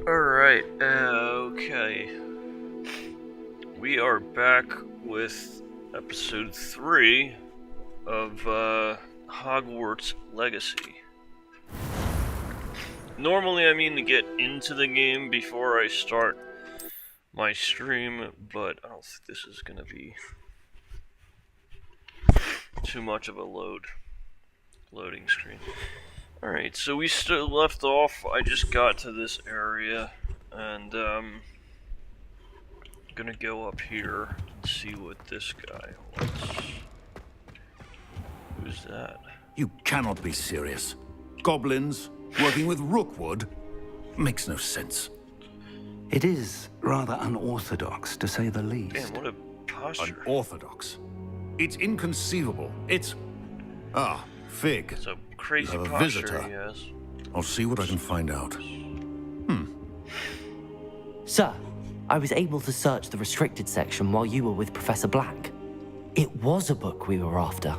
Alright, okay. We are back with episode 3 of Hogwarts Legacy. Normally I mean to get into the game before I start my stream, but I don't think this is gonna be too much of a loading screen. Alright, so we still left off. I just got to this area and gonna go up here and see what this guy wants. Who's that? You cannot be serious. Goblins working with Rookwood makes no sense. It is rather unorthodox, to say the least. Damn, what a posture. Unorthodox. It's inconceivable. It's... Ah, Fig. It's a crazy You have a posture visitor. he has. I'll see what I can find out. Sir, I was able to search the restricted section while you were with Professor Black. It was a book we were after.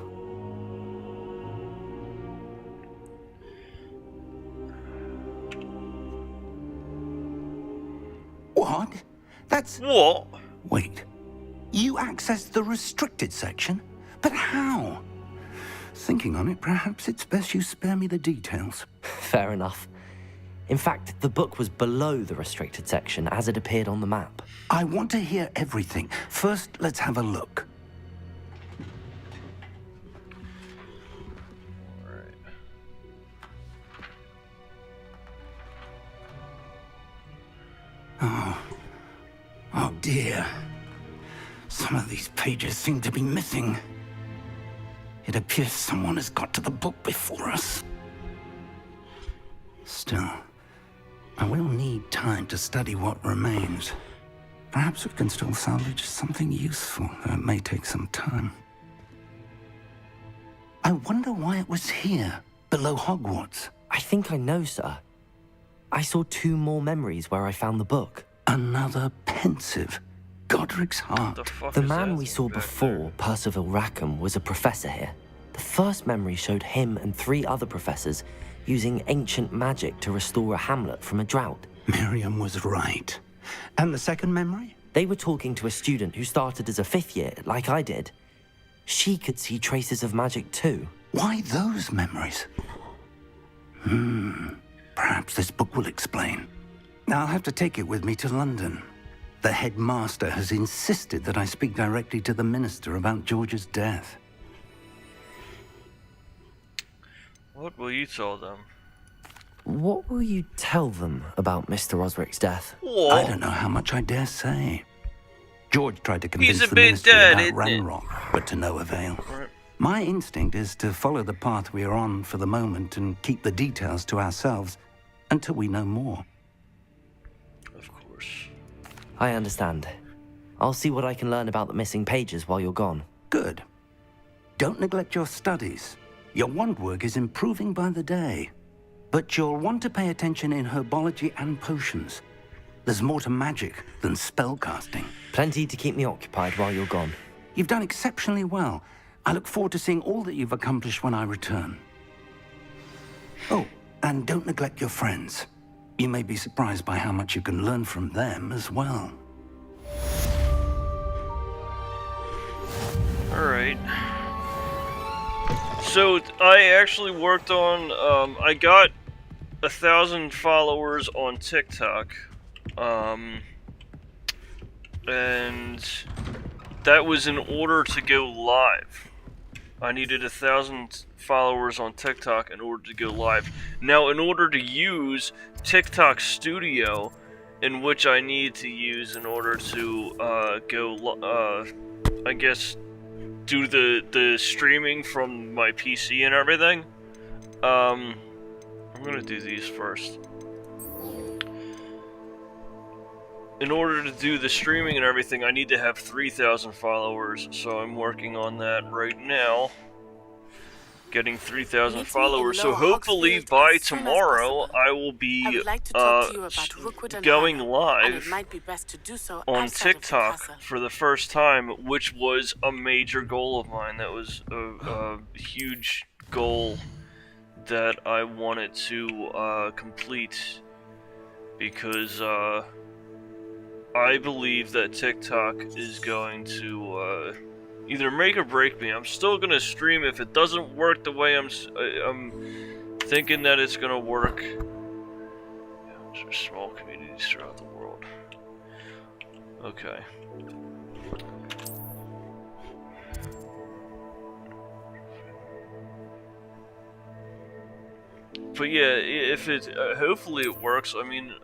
What? That's... What? Wait. You accessed the restricted section? But how? Thinking on it, perhaps it's best you spare me the details. Fair enough. In fact, the book was below the restricted section as it appeared on the map. I want to hear everything. First, let's have a look. Alright. Oh dear. Some of these pages seem to be missing. It appears someone has got to the book before us. Still, I will need time to study what remains. Perhaps we can still salvage something useful, though it may take some time. I wonder why it was here, below Hogwarts. I think I know, sir. I saw 2 more memories where I found the book. Another pensive. Godric's heart. The fuck The is man that we thing saw back before, there? Percival Rackham, was a professor here. The first memory showed him and 3 other professors using ancient magic to restore a hamlet from a drought. Miriam was right. And the second memory? They were talking to a student who started as a 5th year, like I did. She could see traces of magic too. Why those memories? Perhaps this book will explain. I'll have to take it with me to London. The headmaster has insisted that I speak directly to the minister about George's death. What will you tell them? What will you tell them about Mr. Osric's death? What? I don't know how much I dare say. George tried to convince He's a the bit ministry dead, about isn't it? Ranrock, but to no avail. Right. My instinct is to follow the path we are on for the moment and keep the details to ourselves until we know more. Of course. I understand. I'll see what I can learn about the missing pages while you're gone. Good. Don't neglect your studies. Your wand work is improving by the day. But you'll want to pay attention in herbology and potions. There's more to magic than spellcasting. Plenty to keep me occupied while you're gone. You've done exceptionally well. I look forward to seeing all that you've accomplished when I return. Oh, and don't neglect your friends. You may be surprised by how much you can learn from them as well. Alright. So, I actually worked on, I got 1,000 followers on TikTok. And that was in order to go live. I needed 1,000 followers on TikTok in order to go live. Now, in order to use TikTok Studio, in which I need to use in order to I guess, do the streaming from my PC and everything. I'm gonna do these first. In order to do the streaming and everything, I need to have 3,000 followers, so I'm working on that right now. Getting 3,000 followers, so hopefully by tomorrow I will be going live on TikTok for the first time, which was a major goal of mine. That was a huge goal that I wanted to complete because I believe that TikTok is going to either make or break me. I'm still gonna stream if it doesn't work the way I'm thinking that it's gonna work. Small communities throughout the world. Okay. But yeah, if it hopefully it works. I mean,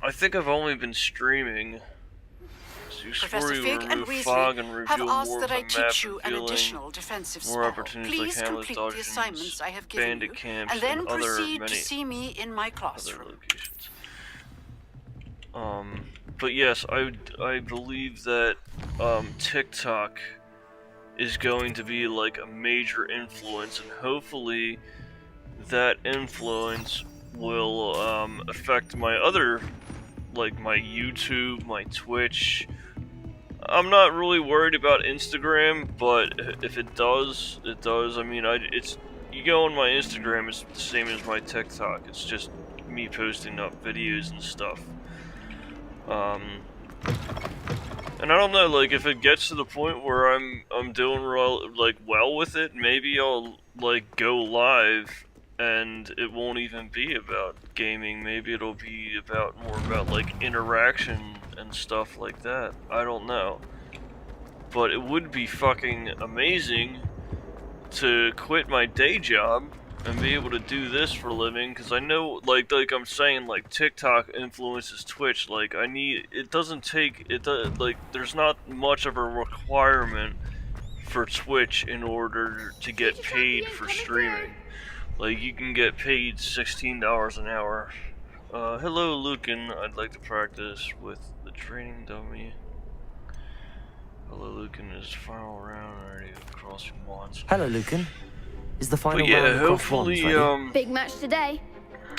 I think I've only been streaming. Professor Fig and Weasley have asked that I teach you an additional defensive spell. Please complete the assignments I have given you, and then proceed to see me in my classroom. But yes, I believe that TikTok is going to be like a major influence, and hopefully that influence will affect my other, like my YouTube, my Twitch. I'm not really worried about Instagram, but if it does, it does. I mean, it's you go on my Instagram, it's the same as my TikTok. It's just me posting up videos and stuff. And I don't know, like if it gets to the point where I'm doing well with it, maybe I'll like go live and it won't even be about gaming. Maybe it'll be more about like interaction and stuff like that. I don't know. But it would be fucking amazing to quit my day job and be able to do this for a living, because I know, like I'm saying, like TikTok influences Twitch. Like there's not much of a requirement for Twitch in order to get paid for streaming. Like you can get paid $16 an hour. Hello, Lucan. I'd like to practice with the training dummy. Hello, Lucan. Is final round already across once. Hello, Lucan. Is the final but yeah, round across hopefully, ready? Big match today.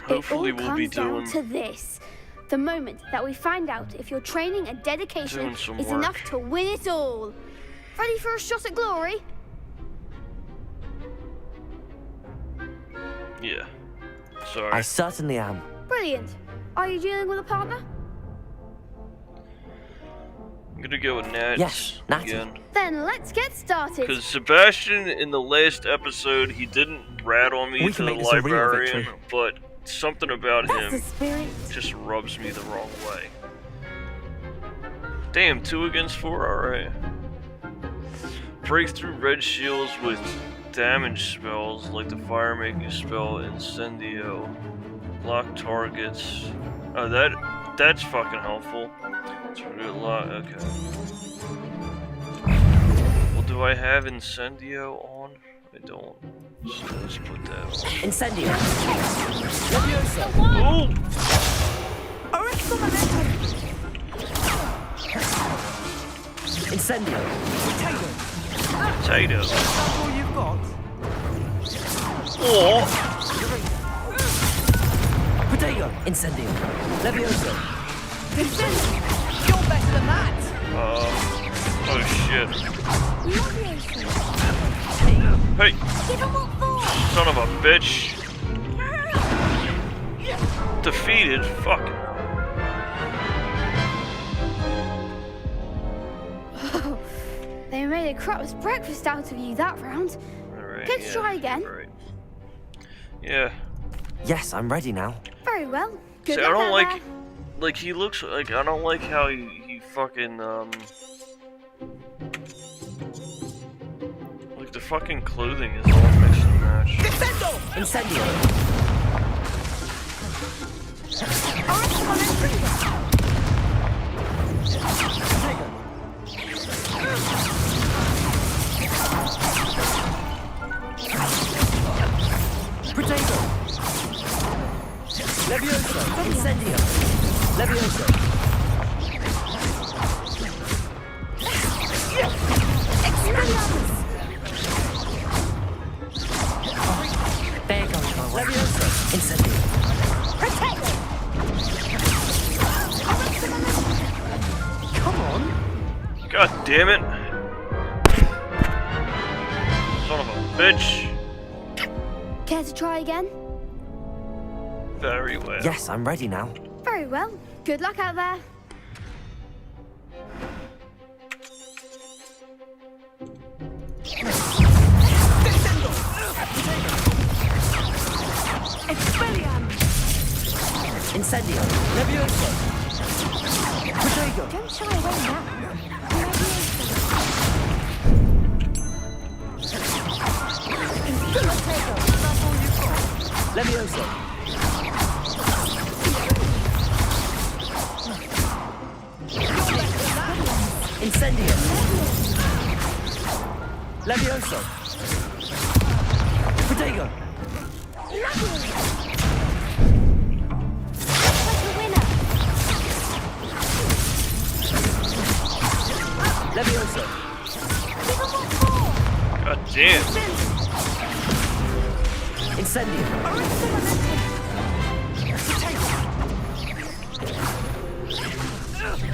Hopefully it all we'll be comes down doing to this. The moment that we find out if your training and dedication is enough to win it all. Ready for a shot at glory? Yeah. Sorry. I certainly am. Brilliant. Are you dealing with a partner? I'm gonna go with Nat. Yes, Natty. Again. Then let's get started. Because Sebastian, in the last episode, he didn't rat on me We to can the make this a real librarian, victory. but something about That's the him spirit. just rubs me the wrong way. Damn, 2 against 4, alright. Break through red shields with damage spells, like the fire-making spell Incendio. Lock targets. Oh, that's fucking helpful. Okay. Well, do I have Incendio on? I don't. So let's put that on. Incendio. Oh! Incendio. Potato. That's all you've got? Oh! Potato. Incendio. Levioso. You're better than that! Oh shit. Hey! Give him what for. Son of a bitch. Defeated? Fuck. They made a crap's breakfast out of you that round. Alright, Let's try again. Right. Yeah. Yes, I'm ready now. Very well. Good See, I luck don't out like... there. Like, he looks like... I don't like how he fucking, like, the fucking clothing is all mixed and matched. Incendio. Potato. Levioso. Incendio. Levioso. There goes my way. Levioso. Incendio. Come on. God damn it. Son of a bitch. Care to try again? Very well. Yes, I'm ready now. Very well. Good luck out there. Incendio. Levioso. Protego. Don't shy away now. Levioso. Incendio. Levioso. Protego. Levioso. God damn. Incendio.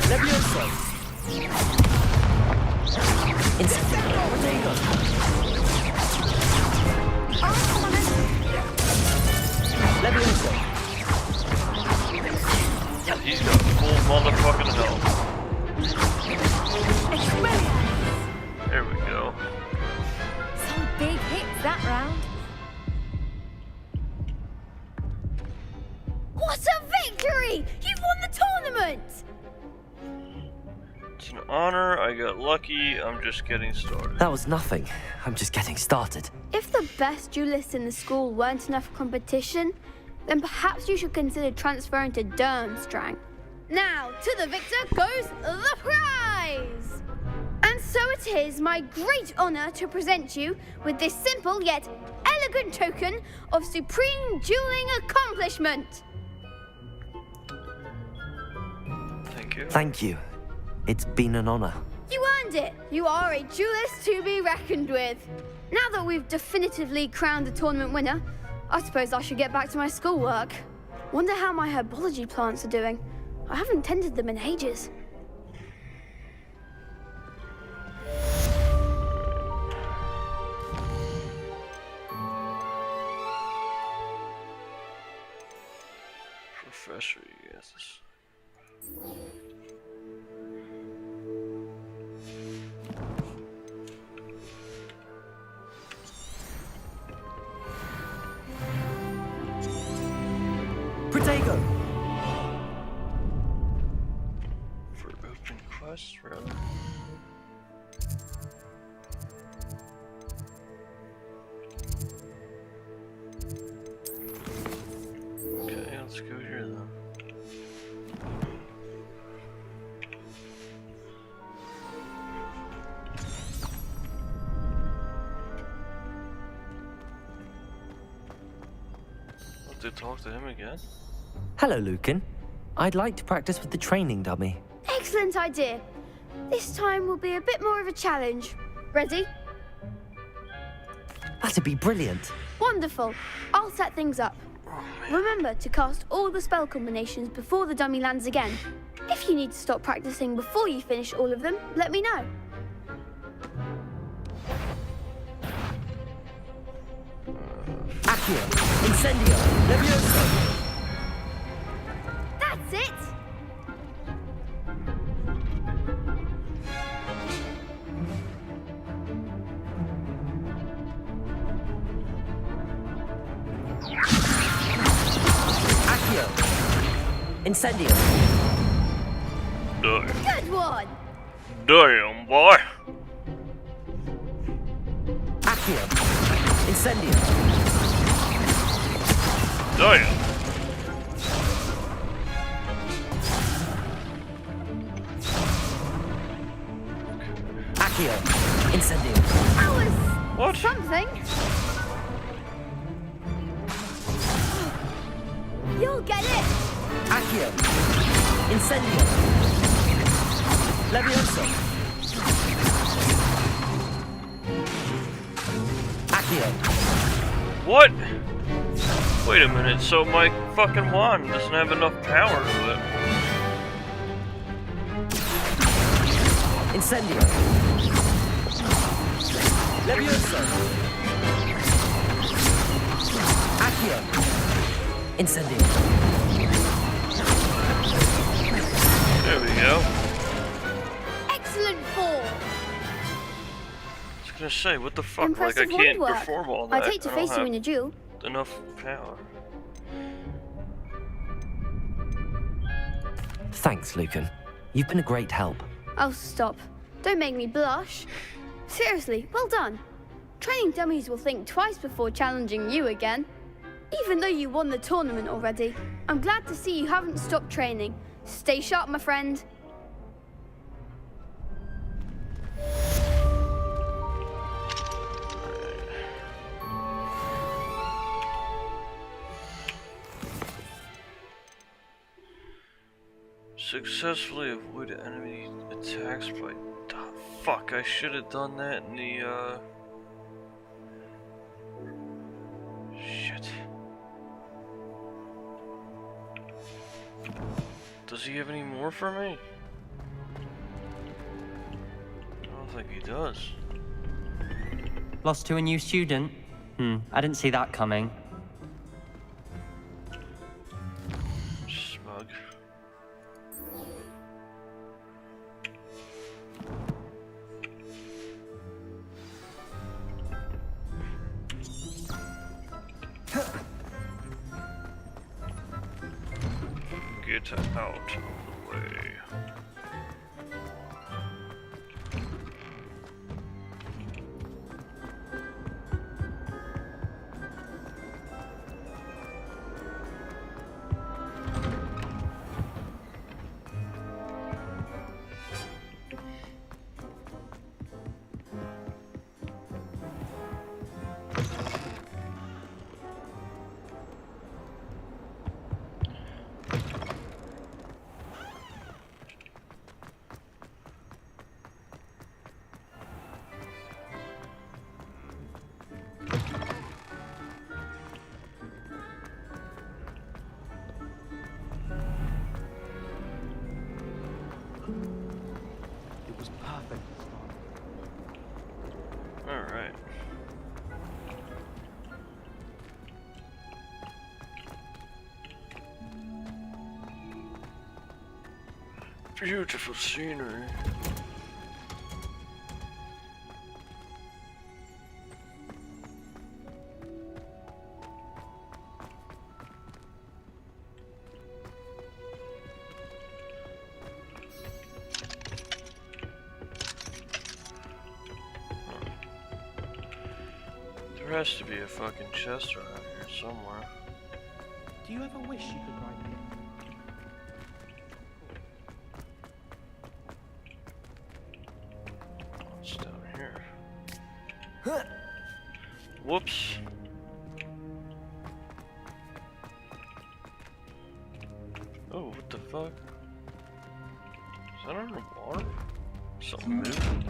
Levioso. Incendio. Protego. Levioso. He's got full motherfucking health. There we go. Some big hits that round. What a victory! You've won the tournament! It's an honor. I got lucky. I'm just getting started. That was nothing. I'm just getting started. If the best duelists in the school weren't enough for competition, then perhaps you should consider transferring to Durmstrang. Now, to the victor goes the prize! And so it is my great honor to present you with this simple yet elegant token of supreme dueling accomplishment. Thank you. Thank you. It's been an honor. You earned it. You are a duelist to be reckoned with. Now that we've definitively crowned the tournament winner, I suppose I should get back to my schoolwork. Wonder how my herbology plants are doing. I haven't tended them in ages. Professor, yes. Protego. For open quests, rather. Okay, let's go here then. To talk to him again? Hello, Lucan. I'd like to practice with the training dummy. Excellent idea. This time will be a bit more of a challenge. Ready? That'd be brilliant. Wonderful. I'll set things up. Remember to cast all the spell combinations before the dummy lands again. If you need to stop practicing before you finish all of them, let me know. Accio. Incendio. Levioso. That's it! Accio. Incendio. Damn. Good one! Damn, boy. Accio. Incendio. Damn. Accio. Incendio. That was What? something. You'll get it! Accio. Incendio. Levioso. Accio. What? Wait a minute, so my fucking wand doesn't have enough power to it. Incendio. Levioso. Accio. Incendio. There we go. Excellent fall. I was gonna say, what the fuck? Impressive like, I can't woodwork. perform all that. I'd hate to I don't face you in a have duel. enough power. Thanks, Lucan. You've been a great help. Oh, stop. Don't make me blush. Seriously, well done. Training dummies will think twice before challenging you again. Even though you won the tournament already, I'm glad to see you haven't stopped training. Stay sharp, my friend. Successfully avoid enemy attacks by... Oh, fuck, I should have done that in the, Shit. Does he have any more for me? I don't think he does. Lost to a new student? I didn't see that coming. Smug. Get out of the way. It was perfect. Alright. Beautiful scenery. There has to be a fucking chest around here somewhere. Do you ever wish you could write me? It's down here. Whoops. Oh, what the fuck? Is that underwater? Something moving?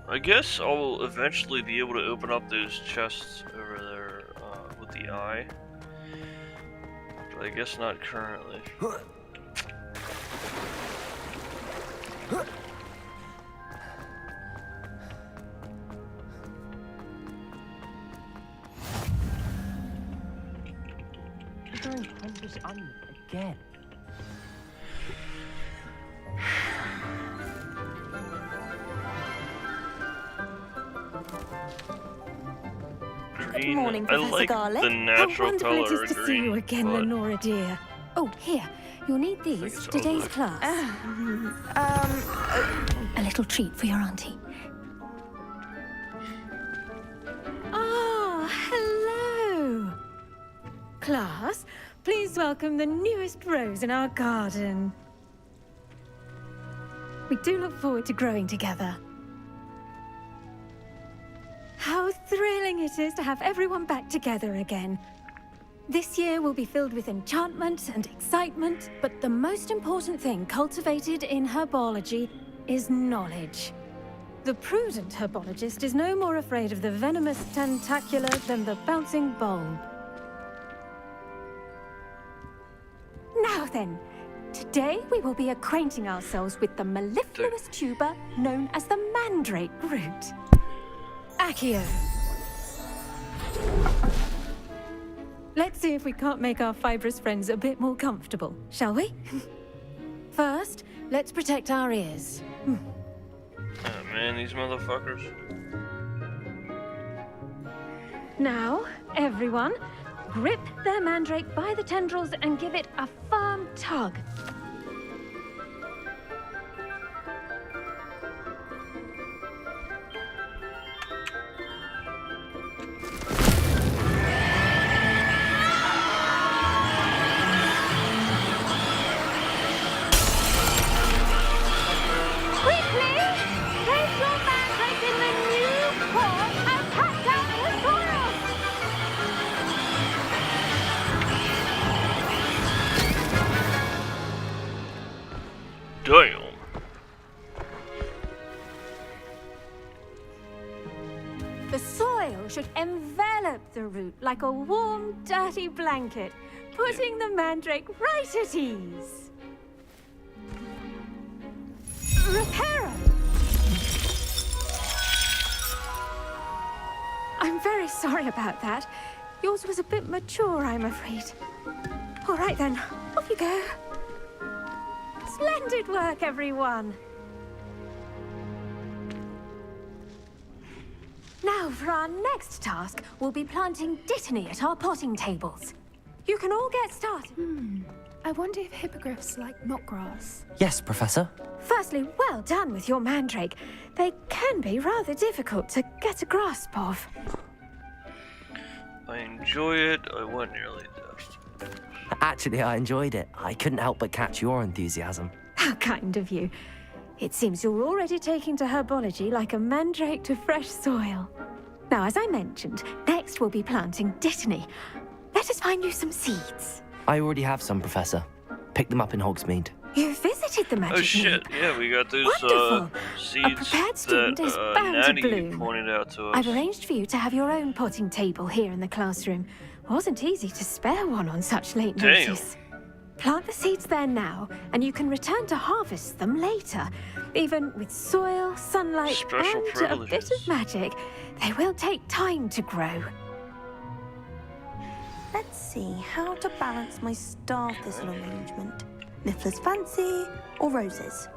I guess I'll eventually be able to open up those chests over there with the eye. But I guess not currently. You're going horrendous again. Green. Good morning, I Professor like Garlick. the natural How wonderful color it is to of see you green, again, but Lenora dear. Oh, here, you'll need think these it's for today's ugly. class. A little treat for your auntie. Ah, hello. Class, please welcome the newest rose in our garden. We do look forward to growing together. How thrilling it is to have everyone back together again. This year will be filled with enchantment and excitement, but the most important thing cultivated in herbology is knowledge. The prudent herbologist is no more afraid of the venomous tentacula than the bouncing bulb. Now then, today we will be acquainting ourselves with the mellifluous tuber known as the mandrake root. Accio. Let's see if we can't make our fibrous friends a bit more comfortable, shall we? First, let's protect our ears. Oh man, these motherfuckers. Now, everyone, grip their mandrake by the tendrils and give it a firm tug. Damn. The soil should envelop the root like a warm, dirty blanket, putting the mandrake right at ease. Reparo! I'm very sorry about that. Yours was a bit mature, I'm afraid. All right then, off you go. Splendid work, everyone. Now, for our next task, we'll be planting dittany at our potting tables. You can all get started. I wonder if hippogriffs like knotgrass. Yes, Professor. Firstly, well done with your mandrake. They can be rather difficult to get a grasp of. I enjoy it. I went nearly deaf. Actually, I enjoyed it. I couldn't help but catch your enthusiasm. How kind of you. It seems you're already taking to herbology like a mandrake to fresh soil. Now, as I mentioned, next we'll be planting dittany. Let us find you some seeds. I already have some, Professor. Picked them up in Hogsmeade. You visited the magic Oh shit, leap. yeah, we got those Wonderful. seeds A prepared student that is bound to Natty bloom. pointed out to us. I've arranged for you to have your own potting table here in the classroom. Wasn't easy to spare one on such late Damn. notice. Plant the seeds there now, and you can return to harvest them later. Even with soil, sunlight, Special and a privileges. bit of magic, they will take time to grow. Let's see how to balance my star thistle arrangement. Niffler's fancy or roses?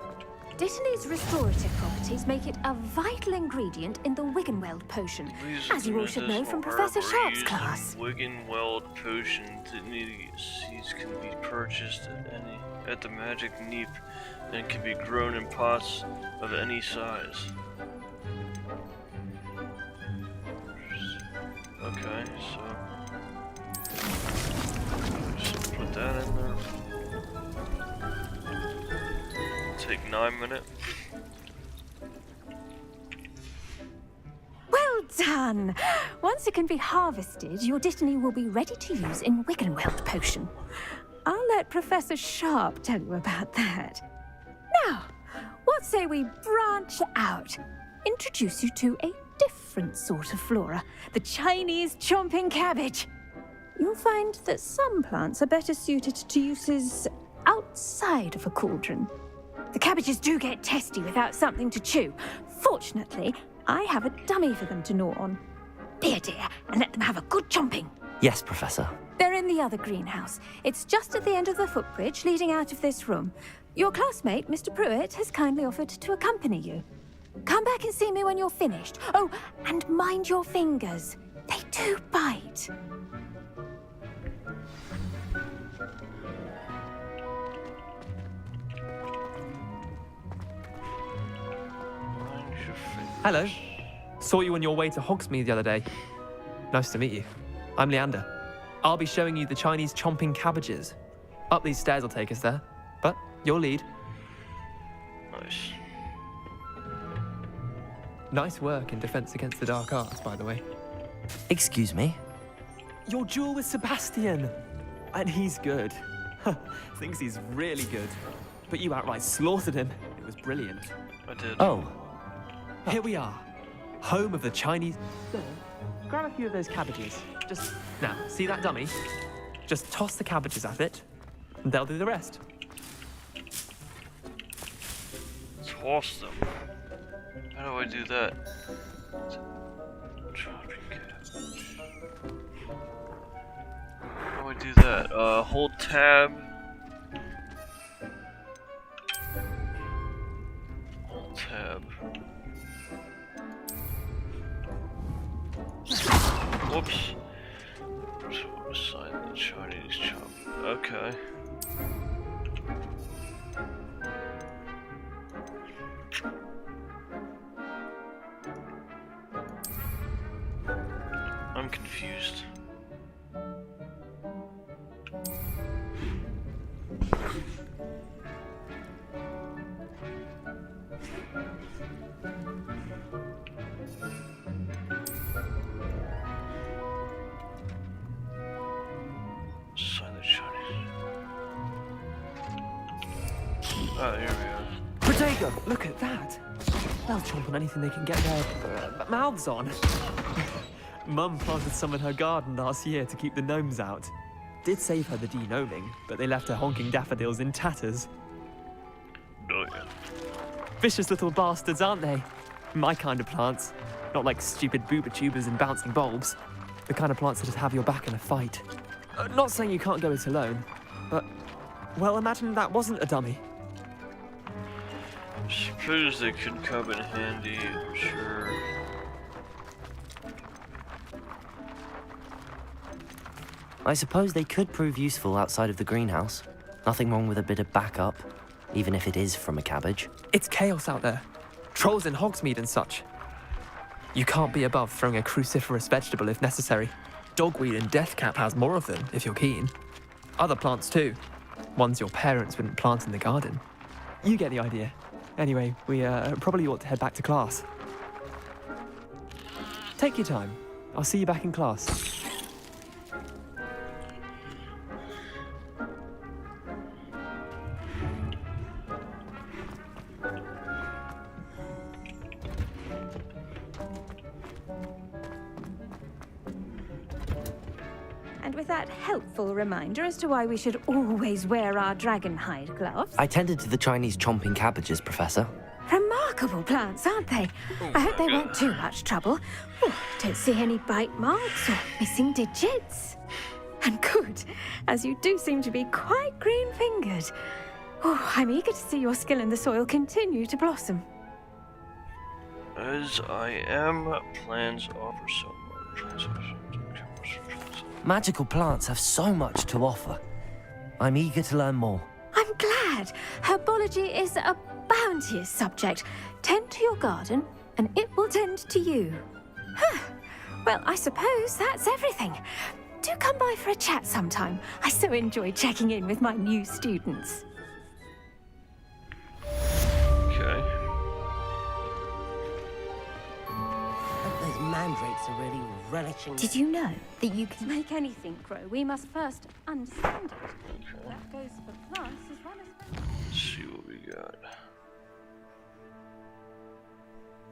Dittany's restorative properties make it a vital ingredient in the Wiggenweld potion, as you all should know from Professor Sharp's class. Wiggenweld potion. Dittany seeds can be purchased at the magic neep and can be grown in pots of any size. Okay, so just put that in there. Take 9 minutes. Well done! Once it can be harvested, your dittany will be ready to use in Wiggenweld potion. I'll let Professor Sharp tell you about that. Now, what say we branch out? Introduce you to a different sort of flora, the Chinese chomping cabbage. You'll find that some plants are better suited to uses outside of a cauldron. The cabbages do get testy without something to chew. Fortunately, I have a dummy for them to gnaw on. Be a dear and let them have a good chomping. Yes, Professor. They're in the other greenhouse. It's just at the end of the footbridge leading out of this room. Your classmate, Mr. Pruitt, has kindly offered to accompany you. Come back and see me when you're finished. Oh, and mind your fingers. They do bite. Hello. Saw you on your way to Hogsmeade the other day. Nice to meet you. I'm Leander. I'll be showing you the Chinese chomping cabbages. Up these stairs will take us there, but your lead. Nice. Nice work in Defense Against the Dark Arts, by the way. Excuse me? Your duel with Sebastian. And he's good. Thinks he's really good. But you outright slaughtered him. It was brilliant. I did. Oh, Here we are. Home of the Chinese... Grab a few of those cabbages. Just... Now, see that dummy? Just toss the cabbages at it, and they'll do the rest. Toss them. How do I do that? Chopping cabbage. do I do that? Hold tab. Hold tab. Whoops. So assign the Chinese chop. Okay. I'm confused. Oh, here we are. Protego, look at that. They'll chomp on anything they can get their mouths on. Mum planted some in her garden last year to keep the gnomes out. Did save her the de-gnoming, but they left her honking daffodils in tatters. Oh, yeah. Vicious little bastards, aren't they? My kind of plants. Not like stupid booba tubers and bouncing bulbs. The kind of plants that'd have your back in a fight. Not saying you can't go it alone, but, well, imagine that wasn't a dummy. Suppose they could come in handy, sure. I suppose they could prove useful outside of the greenhouse. Nothing wrong with a bit of backup, even if it is from a cabbage. It's chaos out there. Trolls in Hogsmeade and such. You can't be above throwing a cruciferous vegetable if necessary. Dogweed and deathcap has more of them, if you're keen. Other plants too. Ones your parents wouldn't plant in the garden. You get the idea. Anyway, we probably ought to head back to class. Take your time. I'll see you back in class. And with that helpful reminder as to why we should always wear our dragon hide gloves. I tended to the Chinese chomping cabbages, Professor. Remarkable plants, aren't they? I hope they weren't too much trouble. Oh, don't see any bite marks or missing digits. And good, as you do seem to be quite green-fingered. Oh, I'm eager to see your skill in the soil continue to blossom. As I am, plans offer so much. Magical plants have so much to offer. I'm eager to learn more. I'm glad. Herbology is a bounteous subject. Tend to your garden, and it will tend to you. Huh. Well, I suppose that's everything. Do come by for a chat sometime. I so enjoy checking in with my new students. Okay. Those mandrakes are really relishing. Did you know that you can make anything grow? We must first understand it. Okay. That goes for plants as well as... Let's see what we got.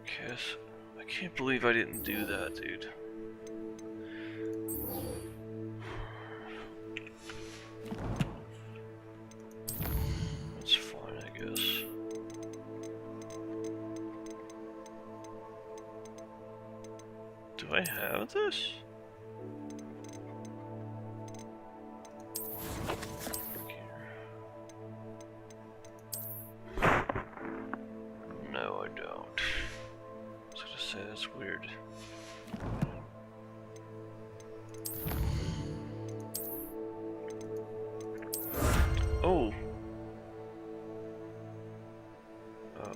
Kiss. I can't believe I didn't do that, dude. That's fine, I guess. Do I have this? No, I don't. I was gonna say that's weird. Oh. Oh.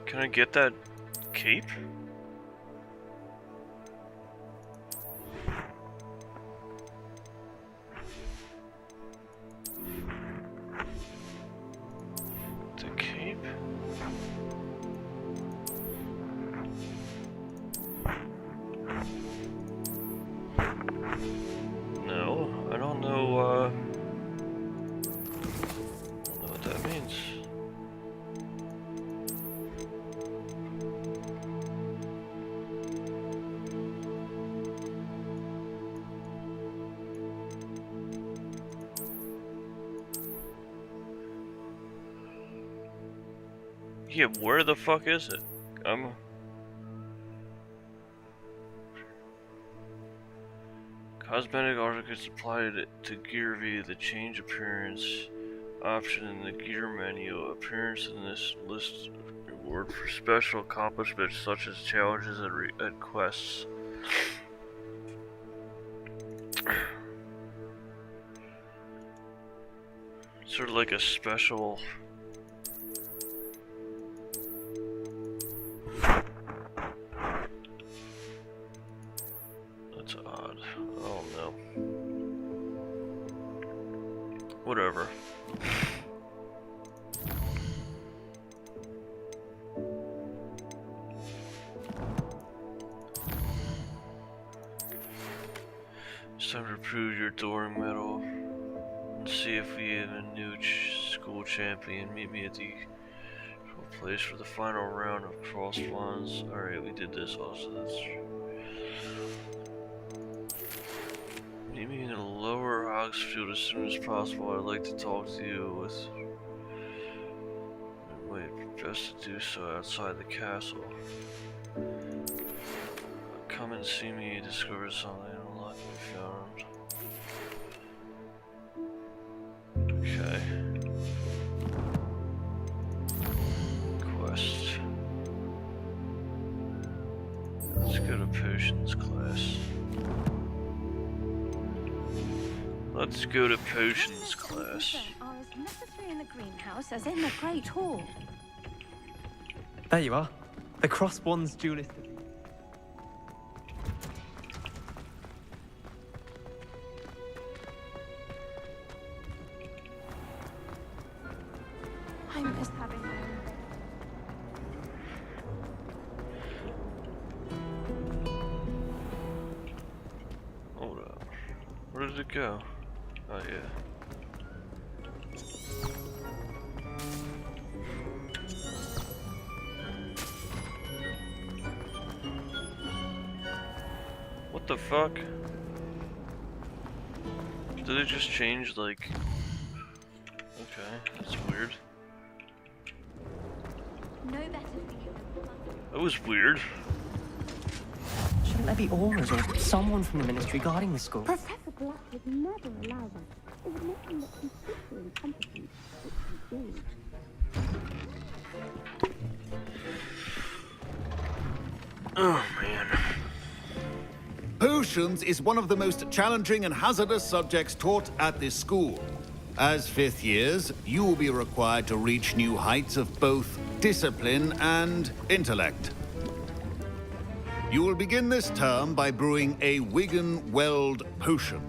Can I get that cape? The cape? No, I don't know what that means. Yeah, where the fuck is it? Cosmetic articles applied to gear via the change appearance option in the gear menu. Appearance in this list reward for special accomplishments such as challenges and quests. Sort of like a special. That's odd. Oh no. Whatever. It's time to prove your Doring medal and see if we have a new school champion. Meet me at the place for the final round of cross ones. Alright, we did this also. That's true. Meet me in the lower Hogsfield as soon as possible. I'd like to talk to you with. Wait, best to do so outside the castle. Come and see me. Discover something unluckily found. Okay. Quest. Let's go to potions class. Let's go to potions class. Are as necessary in the greenhouse as in the Great Hall. There you are. The Cross Wands duelist. I miss having my own bed. Hold up. Where did it go? Oh yeah. What the fuck? Did it just change like... Okay, that's weird. No better for you. That was weird. Shouldn't there be aurors or someone from the ministry guarding the school? Professor Black would never allow that. It would make him look completely incompetent. Oh man. Potions is one of the most challenging and hazardous subjects taught at this school. As fifth years, you will be required to reach new heights of both discipline and intellect. You will begin this term by brewing a Wigan-Weld potion.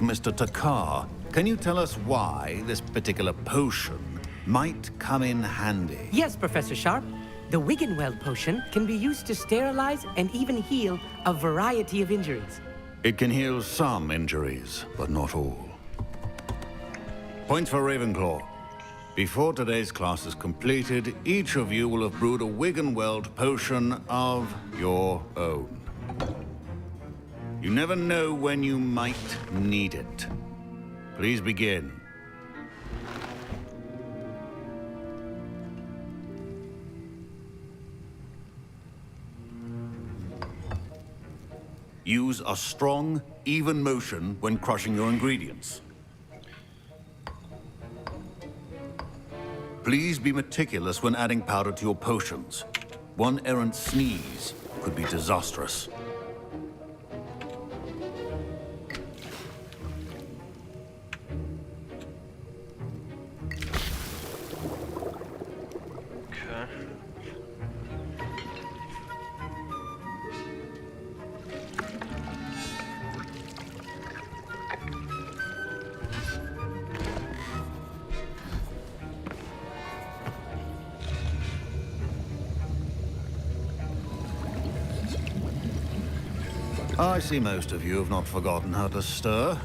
Mr. Takar, can you tell us why this particular potion might come in handy? Yes, Professor Sharp. The Wigan-Weld potion can be used to sterilize and even heal a variety of injuries. It can heal some injuries, but not all. Point for Ravenclaw. Before today's class is completed, each of you will have brewed a Wigan-Weld potion of your own. You never know when you might need it. Please begin. Use a strong, even motion when crushing your ingredients. Please be meticulous when adding powder to your potions. One errant sneeze could be disastrous. Okay. I see most of you have not forgotten how to stir.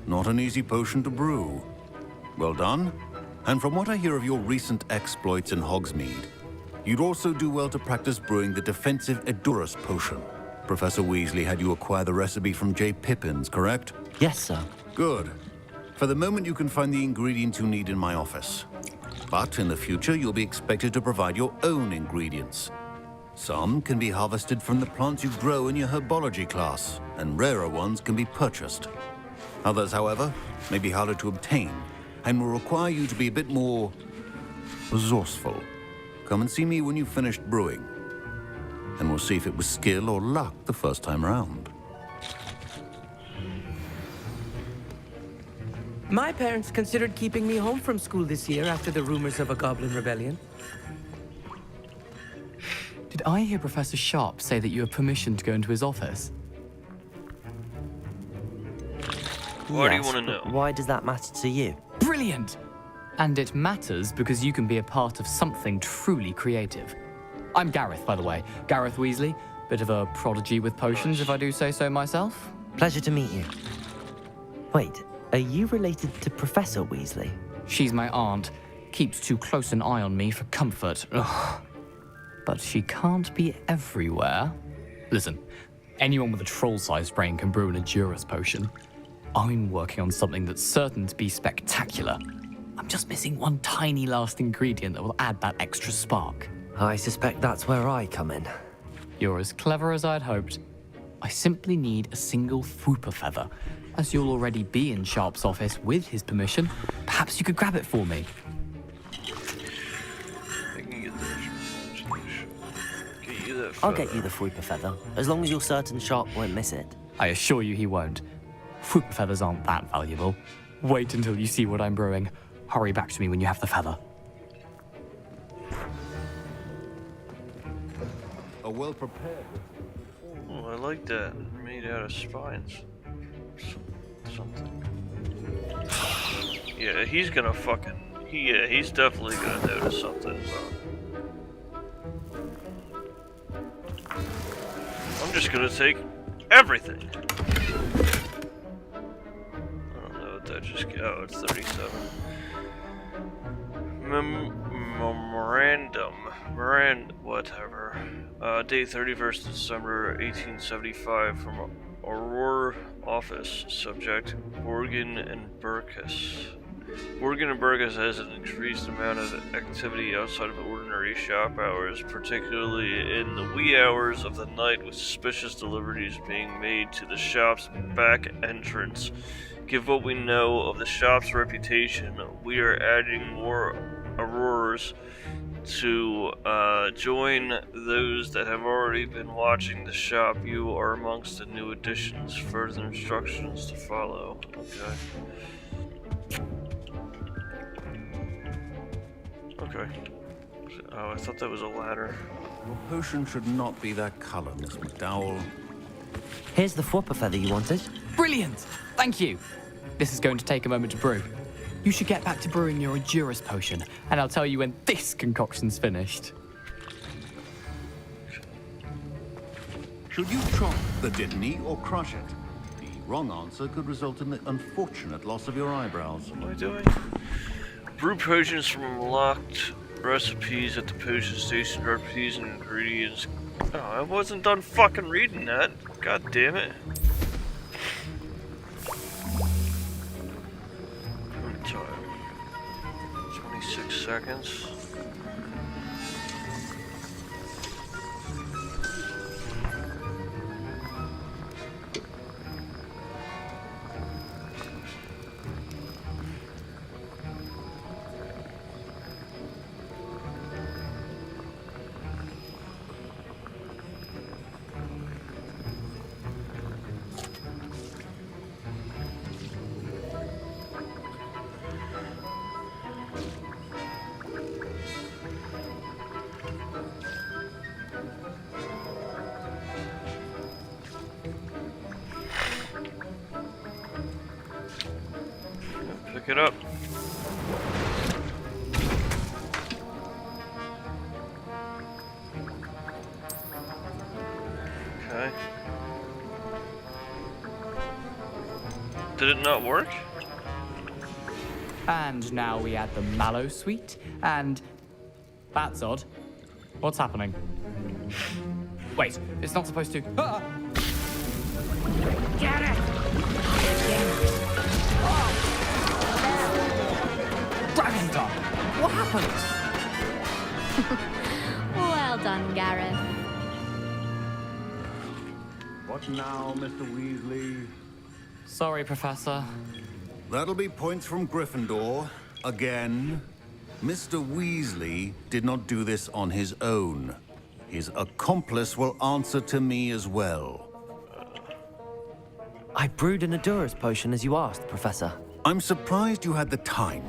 Not an easy potion to brew. Well done. And from what I hear of your recent exploits in Hogsmeade, you'd also do well to practice brewing the defensive Edurus potion. Professor Weasley had you acquire the recipe from J. Pippins, correct? Yes, sir. Good. For the moment, you can find the ingredients you need in my office. But in the future, you'll be expected to provide your own ingredients. Some can be harvested from the plants you grow in your herbology class, and rarer ones can be purchased. Others, however, may be harder to obtain and will require you to be a bit more resourceful. Come and see me when you've finished brewing, and we'll see if it was skill or luck the first time round. My parents considered keeping me home from school this year after the rumors of a goblin rebellion. Did I hear Professor Sharp say that you have permission to go into his office? Why do you want to know? Why does that matter to you? Brilliant! And it matters because you can be a part of something truly creative. I'm Gareth, by the way. Gareth Weasley. Bit of a prodigy with potions, if I do say so myself. Pleasure to meet you. Wait, are you related to Professor Weasley? She's my aunt. Keeps too close an eye on me for comfort. Ugh. But she can't be everywhere. Listen, anyone with a troll-sized brain can brew an Edurus potion. I'm working on something that's certain to be spectacular. I'm just missing one tiny last ingredient that will add that extra spark. I suspect that's where I come in. You're as clever as I'd hoped. I simply need a single Fwooper feather. As you'll already be in Sharp's office with his permission, perhaps you could grab it for me. I can get that. I'll get you the Fwooper feather, as long as you're certain Sharp won't miss it. I assure you he won't. Fwooper feathers aren't that valuable. Wait until you see what I'm brewing. Hurry back to me when you have the feather. A well-prepared. Oh, I like that. Made out of spines. Something. Yeah, he's gonna fucking... he's definitely gonna notice something. I'm just gonna take everything. I don't know what that just... Oh, it's 37. Whatever. Date 31st December 1875 from Aurora Office. Subject, Borgin and Burkus. Borgin and Burkus has an increased amount of activity outside of ordinary shop hours, particularly in the wee hours of the night, with suspicious deliveries being made to the shop's back entrance. Given what we know of the shop's reputation, we are adding more Auroras to join those that have already been watching the shop. You are amongst the new additions. Further instructions to follow. Okay. Oh, I thought that was a ladder. Your potion should not be that color, Miss McDowell. Here's the Fwooper feather you wanted. Brilliant! Thank you. This is going to take a moment to brew. You should get back to brewing your Edurus potion, and I'll tell you when this concoction's finished. Should you chop the Dittany or crush it? The wrong answer could result in the unfortunate loss of your eyebrows. What am I doing? Brew potions from locked recipes at the potion station. Recipes and ingredients. Oh, I wasn't done fucking reading that. God damn it. Time. 26 seconds. Pick it up. Okay. Did it not work? And now we add the mallow sweet, and... That's odd. What's happening? Wait, it's not supposed to... Ah! Get it! Dragon's Dog! What happened? Well done, Gareth. What now, Mr. Weasley? Sorry, Professor. That'll be points from Gryffindor. Again. Mr. Weasley did not do this on his own. His accomplice will answer to me as well. I brewed an Adurus potion as you asked, Professor. I'm surprised you had the time.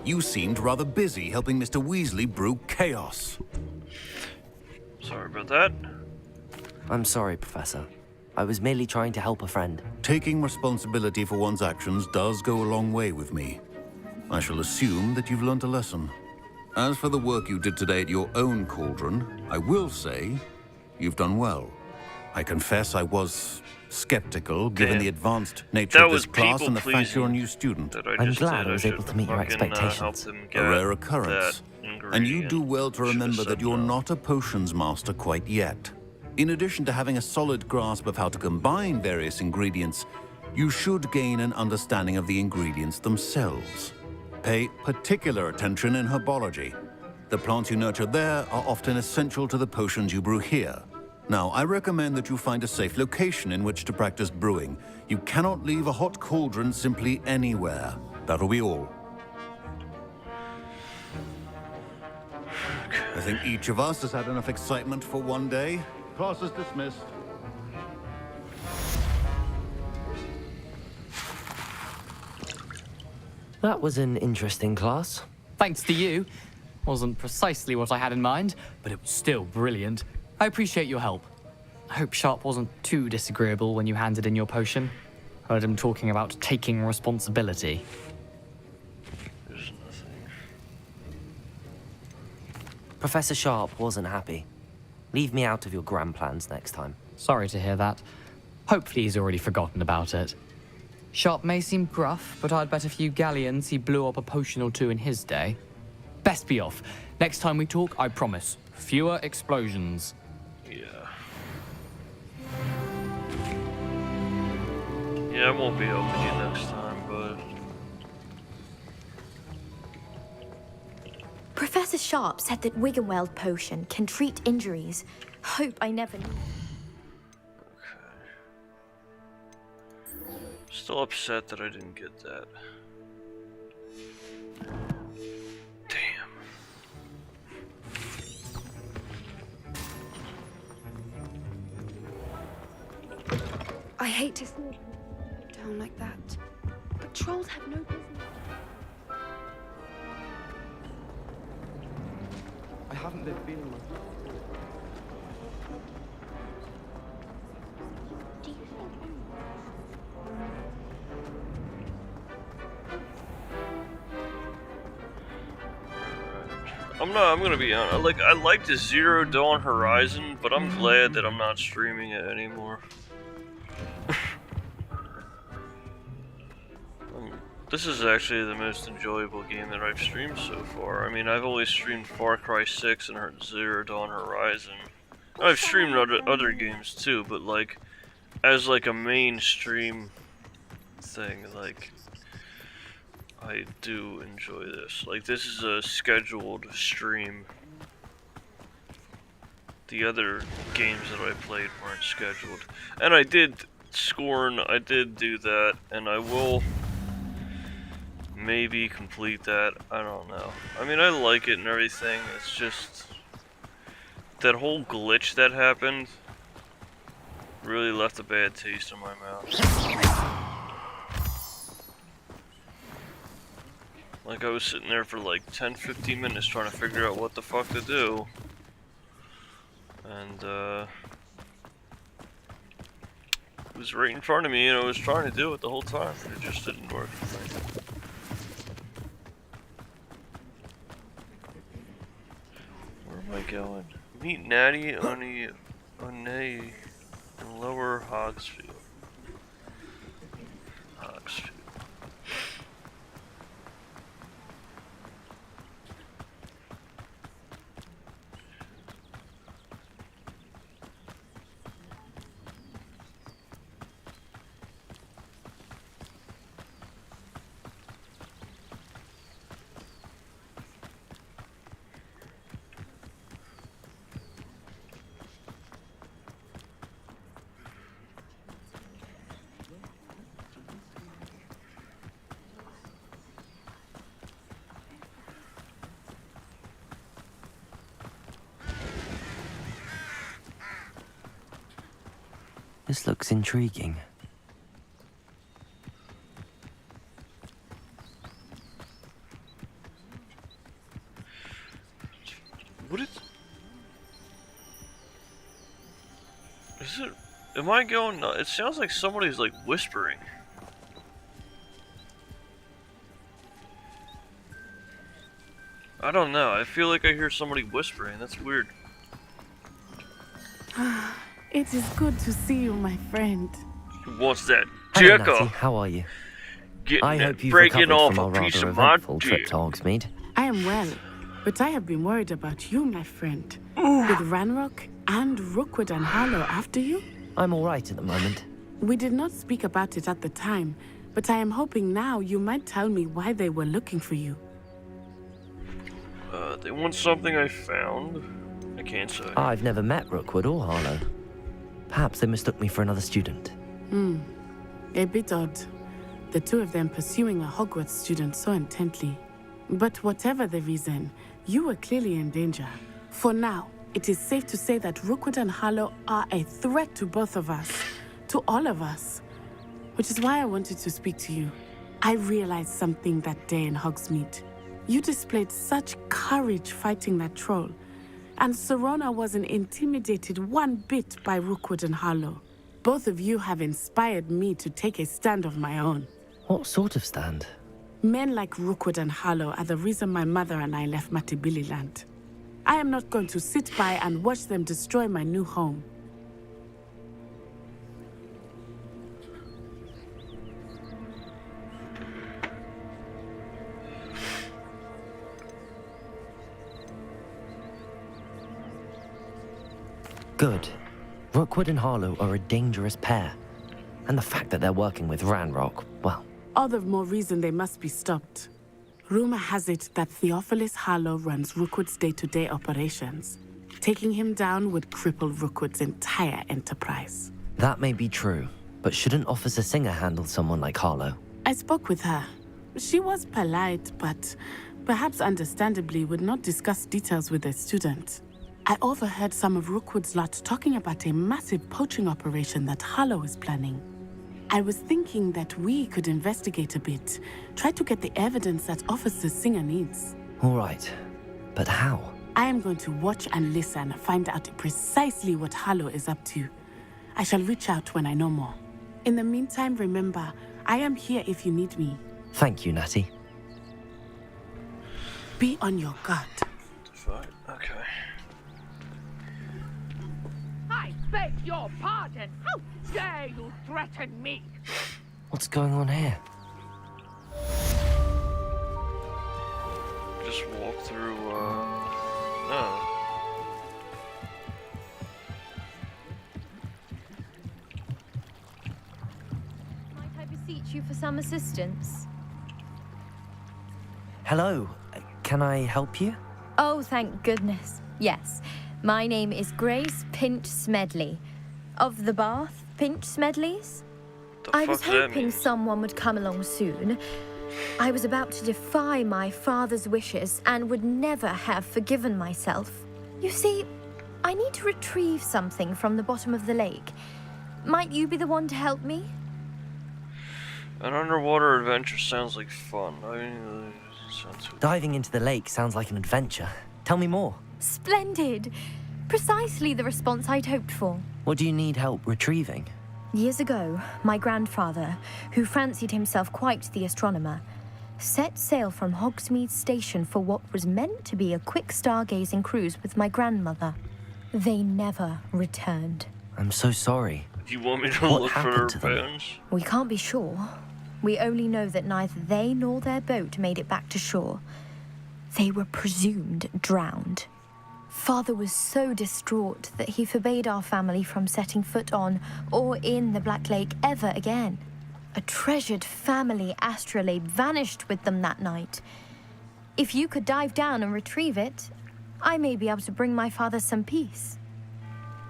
You seemed rather busy helping Mr. Weasley brew chaos. Sorry about that. I'm sorry, Professor. I was merely trying to help a friend. Taking responsibility for one's actions does go a long way with me. I shall assume that you've learnt a lesson. As for the work you did today at your own cauldron, I will say you've done well. I confess I was skeptical, given the advanced nature of this class and the fact you're a new student. I'm glad I was able to meet your expectations. A rare occurrence. And you do well to remember that you're not a potions master quite yet. In addition to having a solid grasp of how to combine various ingredients, you should gain an understanding of the ingredients themselves. Pay particular attention in herbology. The plants you nurture there are often essential to the potions you brew here. Now, I recommend that you find a safe location in which to practice brewing. You cannot leave a hot cauldron simply anywhere. That'll be all. I think each of us has had enough excitement for one day. Class is dismissed. That was an interesting class. Thanks to you. Wasn't precisely what I had in mind, but it was still brilliant. I appreciate your help. I hope Sharp wasn't too disagreeable when you handed in your potion. Heard him talking about taking responsibility. There's nothing. Professor Sharp wasn't happy. Leave me out of your grand plans next time. Sorry to hear that. Hopefully he's already forgotten about it. Sharp may seem gruff, but I'd bet a few galleons he blew up a potion or two in his day. Best be off. Next time we talk, I promise. Fewer explosions. Yeah. Yeah, I won't be helping you next time, but... Professor Sharp said that Wiggenweld potion can treat injuries. Hope I never knew. Okay. Still upset that I didn't get that. Damn. I hate to see it down like that, but trolls have no business. I haven't been feeling like I'm gonna be honest, I like the Zero Dawn Horizon, but I'm glad that I'm not streaming it anymore. This is actually the most enjoyable game that I've streamed so far. I mean, I've always streamed Far Cry 6 and Zero Dawn Horizon. I've streamed other games too, but like, as like a mainstream thing, like, I do enjoy this. Like, this is a scheduled stream. The other games that I played weren't scheduled. And I did Scorn, I did do that, and I will maybe complete that. I don't know. I mean, I like it and everything. It's just that whole glitch that happened really left a bad taste in my mouth. Like, I was sitting there for like 10-15 minutes trying to figure out what the fuck to do. And it was right in front of me and I was trying to do it the whole time. It just didn't work for me. Where am I going? Meet Natty Oney in Lower Hogsfield. Hogsfield. This looks intriguing. What is it? Am I going nuts? It sounds like somebody's like whispering. I don't know. I feel like I hear somebody whispering. That's weird. It is good to see you, my friend. What's that? Hello, Jericho. Natty. How are you? I hope you've breaking recovered off from a our piece rather of my eventful trip to Hogsmeade. I am well, but I have been worried about you, my friend. With Ranrock and Rookwood and Harlow after you? I'm all right at the moment. We did not speak about it at the time, but I am hoping now you might tell me why they were looking for you. They want something I found. I can't say. I've never met Rookwood or Harlow. Perhaps they mistook me for another student. A bit odd. The two of them pursuing a Hogwarts student so intently. But whatever the reason, you were clearly in danger. For now, it is safe to say that Rookwood and Harlow are a threat to both of us. To all of us. Which is why I wanted to speak to you. I realized something that day in Hogsmeade. You displayed such courage fighting that troll. And Serona wasn't intimidated one bit by Rookwood and Harlow. Both of you have inspired me to take a stand of my own. What sort of stand? Men like Rookwood and Harlow are the reason my mother and I left Matibili Land. I am not going to sit by and watch them destroy my new home. Good. Rookwood and Harlow are a dangerous pair. And the fact that they're working with Ranrock, well... All the more reason they must be stopped. Rumor has it that Theophilus Harlow runs Rookwood's day-to-day operations. Taking him down would cripple Rookwood's entire enterprise. That may be true, but shouldn't Officer Singer handle someone like Harlow? I spoke with her. She was polite, but perhaps understandably would not discuss details with a student. I overheard some of Rookwood's lot talking about a massive poaching operation that Harlow is planning. I was thinking that we could investigate a bit, try to get the evidence that Officer Singer needs. All right, but how? I am going to watch and listen, find out precisely what Harlow is up to. I shall reach out when I know more. In the meantime, remember, I am here if you need me. Thank you, Natty. Be on your guard. Fine. Okay. I beg your pardon. How dare you threaten me? What's going on here? Just walk through, no. Might I beseech you for some assistance? Hello. Can I help you? Oh, thank goodness. Yes. My name is Grace Pinch Smedley. Of the Bath Pinch Smedleys? I was hoping someone would come along soon. I was about to defy my father's wishes and would never have forgiven myself. You see, I need to retrieve something from the bottom of the lake. Might you be the one to help me? An underwater adventure sounds like fun. Diving into the lake sounds like an adventure. Tell me more. Splendid! Precisely the response I'd hoped for. What do you need help retrieving? Years ago, my grandfather, who fancied himself quite the astronomer, set sail from Hogsmeade Station for what was meant to be a quick stargazing cruise with my grandmother. They never returned. I'm so sorry. Do you want me to look for their bones? We can't be sure. We only know that neither they nor their boat made it back to shore. They were presumed drowned. Father was so distraught that he forbade our family from setting foot on or in the Black Lake ever again. A treasured family astrolabe vanished with them that night. If you could dive down and retrieve it, I may be able to bring my father some peace.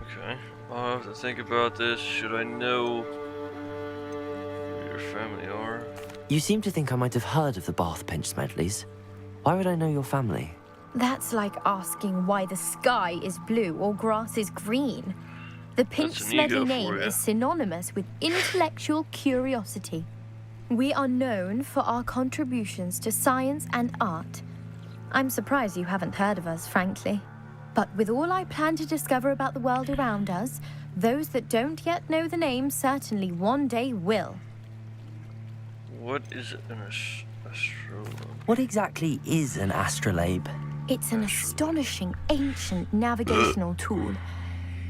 Okay, I'll have to think about this. Should I know who your family are? You seem to think I might have heard of the Bath Pinch Smedleys. Why would I know your family? That's like asking why the sky is blue or grass is green. The pinch-smelly name is synonymous with intellectual curiosity. We are known for our contributions to science and art. I'm surprised you haven't heard of us, frankly. But with all I plan to discover about the world around us, those that don't yet know the name certainly one day will. What is an astrolabe? What exactly is an astrolabe? It's an astonishing ancient navigational tool.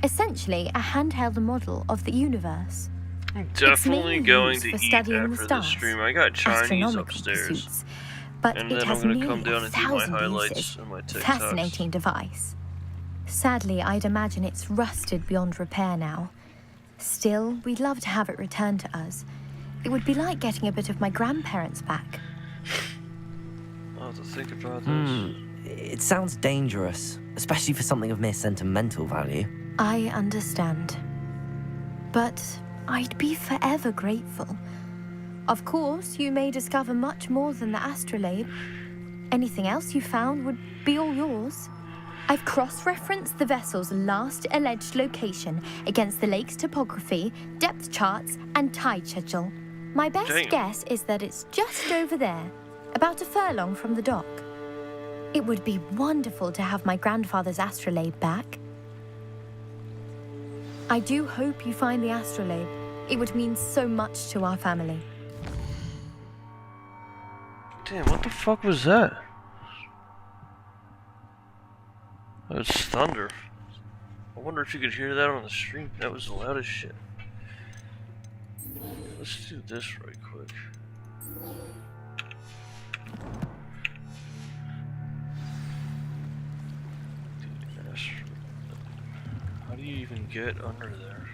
Essentially, a handheld model of the universe. I'm definitely going to for eat studying after the this stars, stream. I got Chinese astronomical upstairs. pursuits, but And it then has I'm gonna nearly come down and do my 1,000 highlights uses. and my TikToks. Fascinating device. Sadly, I'd imagine it's rusted beyond repair now. Still, we'd love to have it returned to us. It would be like getting a bit of my grandparents back. I'll have to think about this. It sounds dangerous, especially for something of mere sentimental value. I understand. But I'd be forever grateful. Of course, you may discover much more than the astrolabe. Anything else you found would be all yours. I've cross-referenced the vessel's last alleged location against the lake's topography, depth charts, and tide schedule. My best guess is that it's just over there, about a furlong from the dock. It would be wonderful to have my grandfather's astrolabe back. I do hope you find the astrolabe. It would mean so much to our family. Damn, what the fuck was that? Oh, it's thunder. I wonder if you could hear that on the stream. That was the loudest shit. Let's do this right quick. How do you even get under there?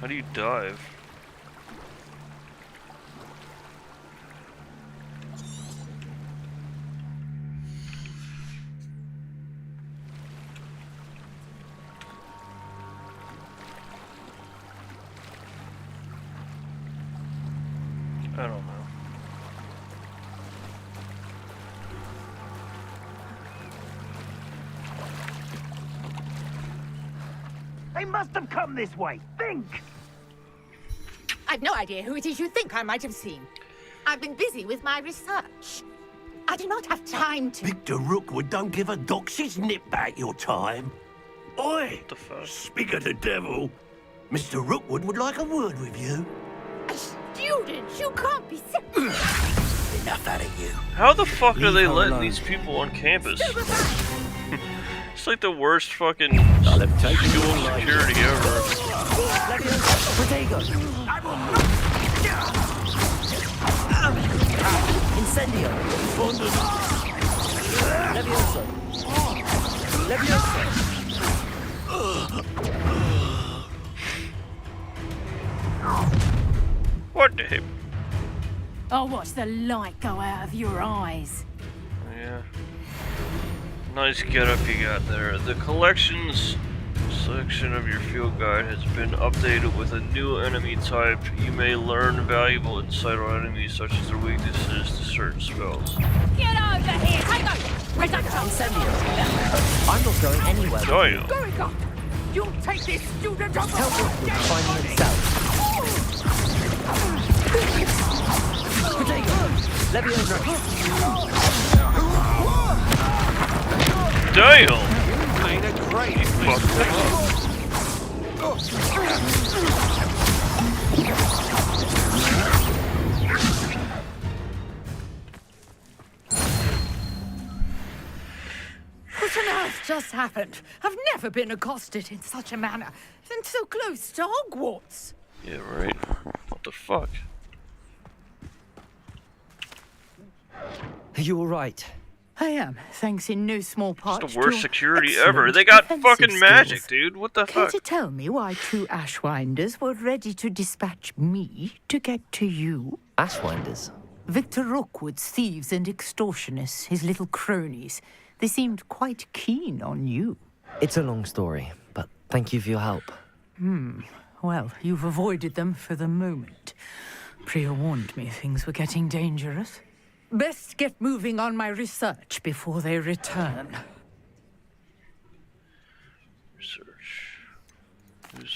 How do you dive? I don't know. They must have come this way. Think! I've no idea who it is you think I might have seen. I've been busy with my research. I do not have time to... Victor Rookwood don't give a doxy's nip back your time. Oi! What the fuck? Speak of the devil. Mr. Rookwood would like a word with you. A student? You can't be serious. Enough out of you. How the fuck are they letting these people on campus? It's like the worst fucking school security ever. Incendio. Levioso. Levioso. What the heck? I'll watch the light go out of your eyes. Yeah. Nice getup you got there. The collections section of your field guide has been updated with a new enemy type. You may learn valuable insight on enemies such as their weaknesses to certain spells. Get over here! Take over! Incendio. I'm not going anywhere. Oh, yeah. Going up! You'll take this student off Help him with finding himself. Damn! Ain't a great What on earth just happened? I've never been accosted in such a manner, and so close to Hogwarts. Yeah, right. What the fuck? Are you alright? I am, thanks in no small part. It's the worst to security excellent ever. They got defensive fucking magic, skills. dude. What the Care fuck? to tell me why two Ashwinders were ready to dispatch me to get to you? Ashwinders? Victor Rookwood's thieves and extortionists, his little cronies. They seemed quite keen on you. It's a long story, but thank you for your help. Well, you've avoided them for the moment. Priya warned me things were getting dangerous. Best get moving on my research before they return.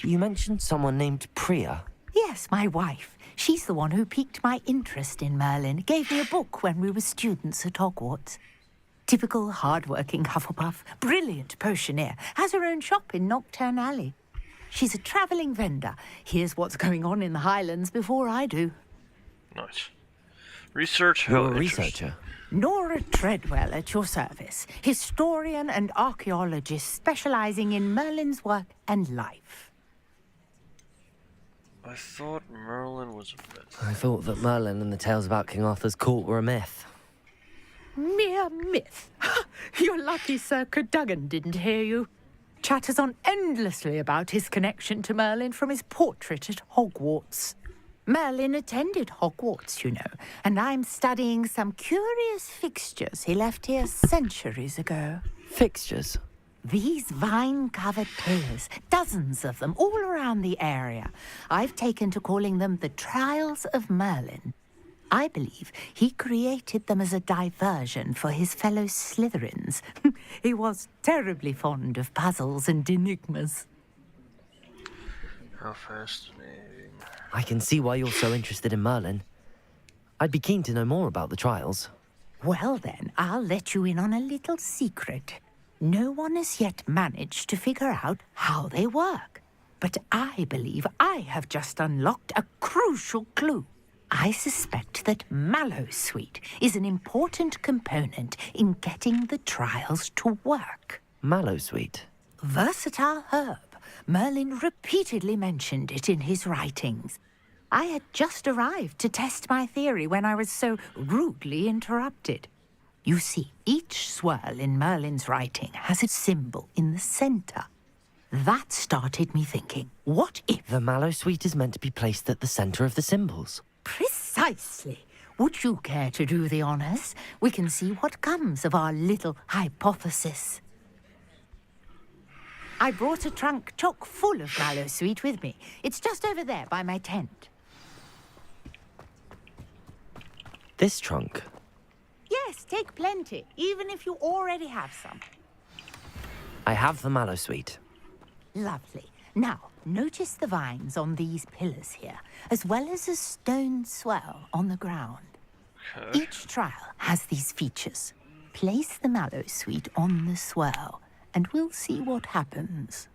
You mentioned someone named Priya. Yes, my wife. She's the one who piqued my interest in Merlin. Gave me a book when we were students at Hogwarts. Typical hard-working Hufflepuff, brilliant potioneer, has her own shop in Nocturne Alley. She's a travelling vendor. Hears what's going on in the Highlands before I do. Nice. Research. You're a researcher. Nora Treadwell at your service. Historian and archaeologist specialising in Merlin's work and life. I thought Merlin was a myth. I thought that Merlin and the tales about King Arthur's court were a myth. Mere myth. You're lucky Sir Cadogan didn't hear you. Chatters on endlessly about his connection to Merlin from his portrait at Hogwarts. Merlin attended Hogwarts, you know, and I'm studying some curious fixtures he left here centuries ago. Fixtures? These vine-covered pillars, dozens of them, all around the area. I've taken to calling them the Trials of Merlin. I believe he created them as a diversion for his fellow Slytherins. He was terribly fond of puzzles and enigmas. How fascinating. I can see why you're so interested in Merlin. I'd be keen to know more about the trials. Well then, I'll let you in on a little secret. No one has yet managed to figure out how they work. But I believe I have just unlocked a crucial clue. I suspect that Mallowsweet is an important component in getting the trials to work. Mallowsweet? Versatile herb. Merlin repeatedly mentioned it in his writings. I had just arrived to test my theory when I was so rudely interrupted. You see, each swirl in Merlin's writing has a symbol in the center. That started me thinking, what if... The Mallowsweet is meant to be placed at the center of the symbols. Precisely. Would you care to do the honors? We can see what comes of our little hypothesis. I brought a trunk chock full of Mallowsweet with me. It's just over there by my tent. This trunk? Yes, take plenty, even if you already have some. I have the Mallowsweet. Lovely. Now, notice the vines on these pillars here, as well as a stone swell on the ground. Okay. Each trial has these features. Place the Mallowsweet on the swell, and we'll see what happens.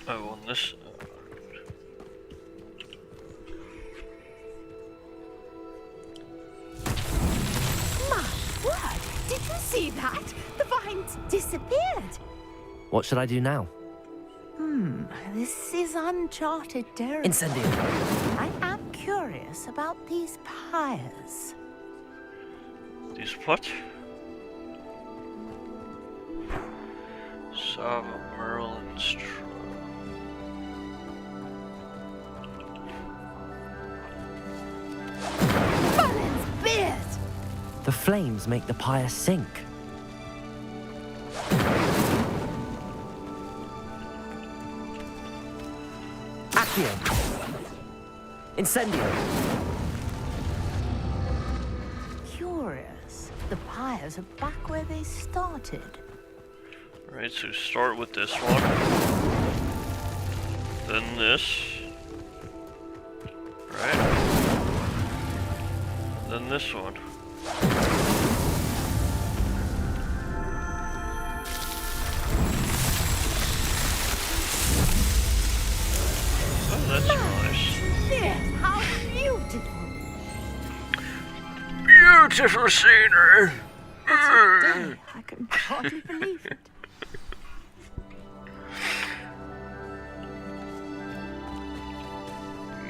Oh, on this. My word! Did you see that? The vines disappeared. What should I do now? This is uncharted territory. Incendio. I am curious about these pyres. These what? Sava Merlin's Merlin's beard! The flames make the pyre sink. Accio. Incendio. Curious. The pyres are back where they started. Alright, so start with this one. Then this. Right. Then this one. Oh, that's nice. Yes, how beautiful! Beautiful scenery! I can hardly believe it.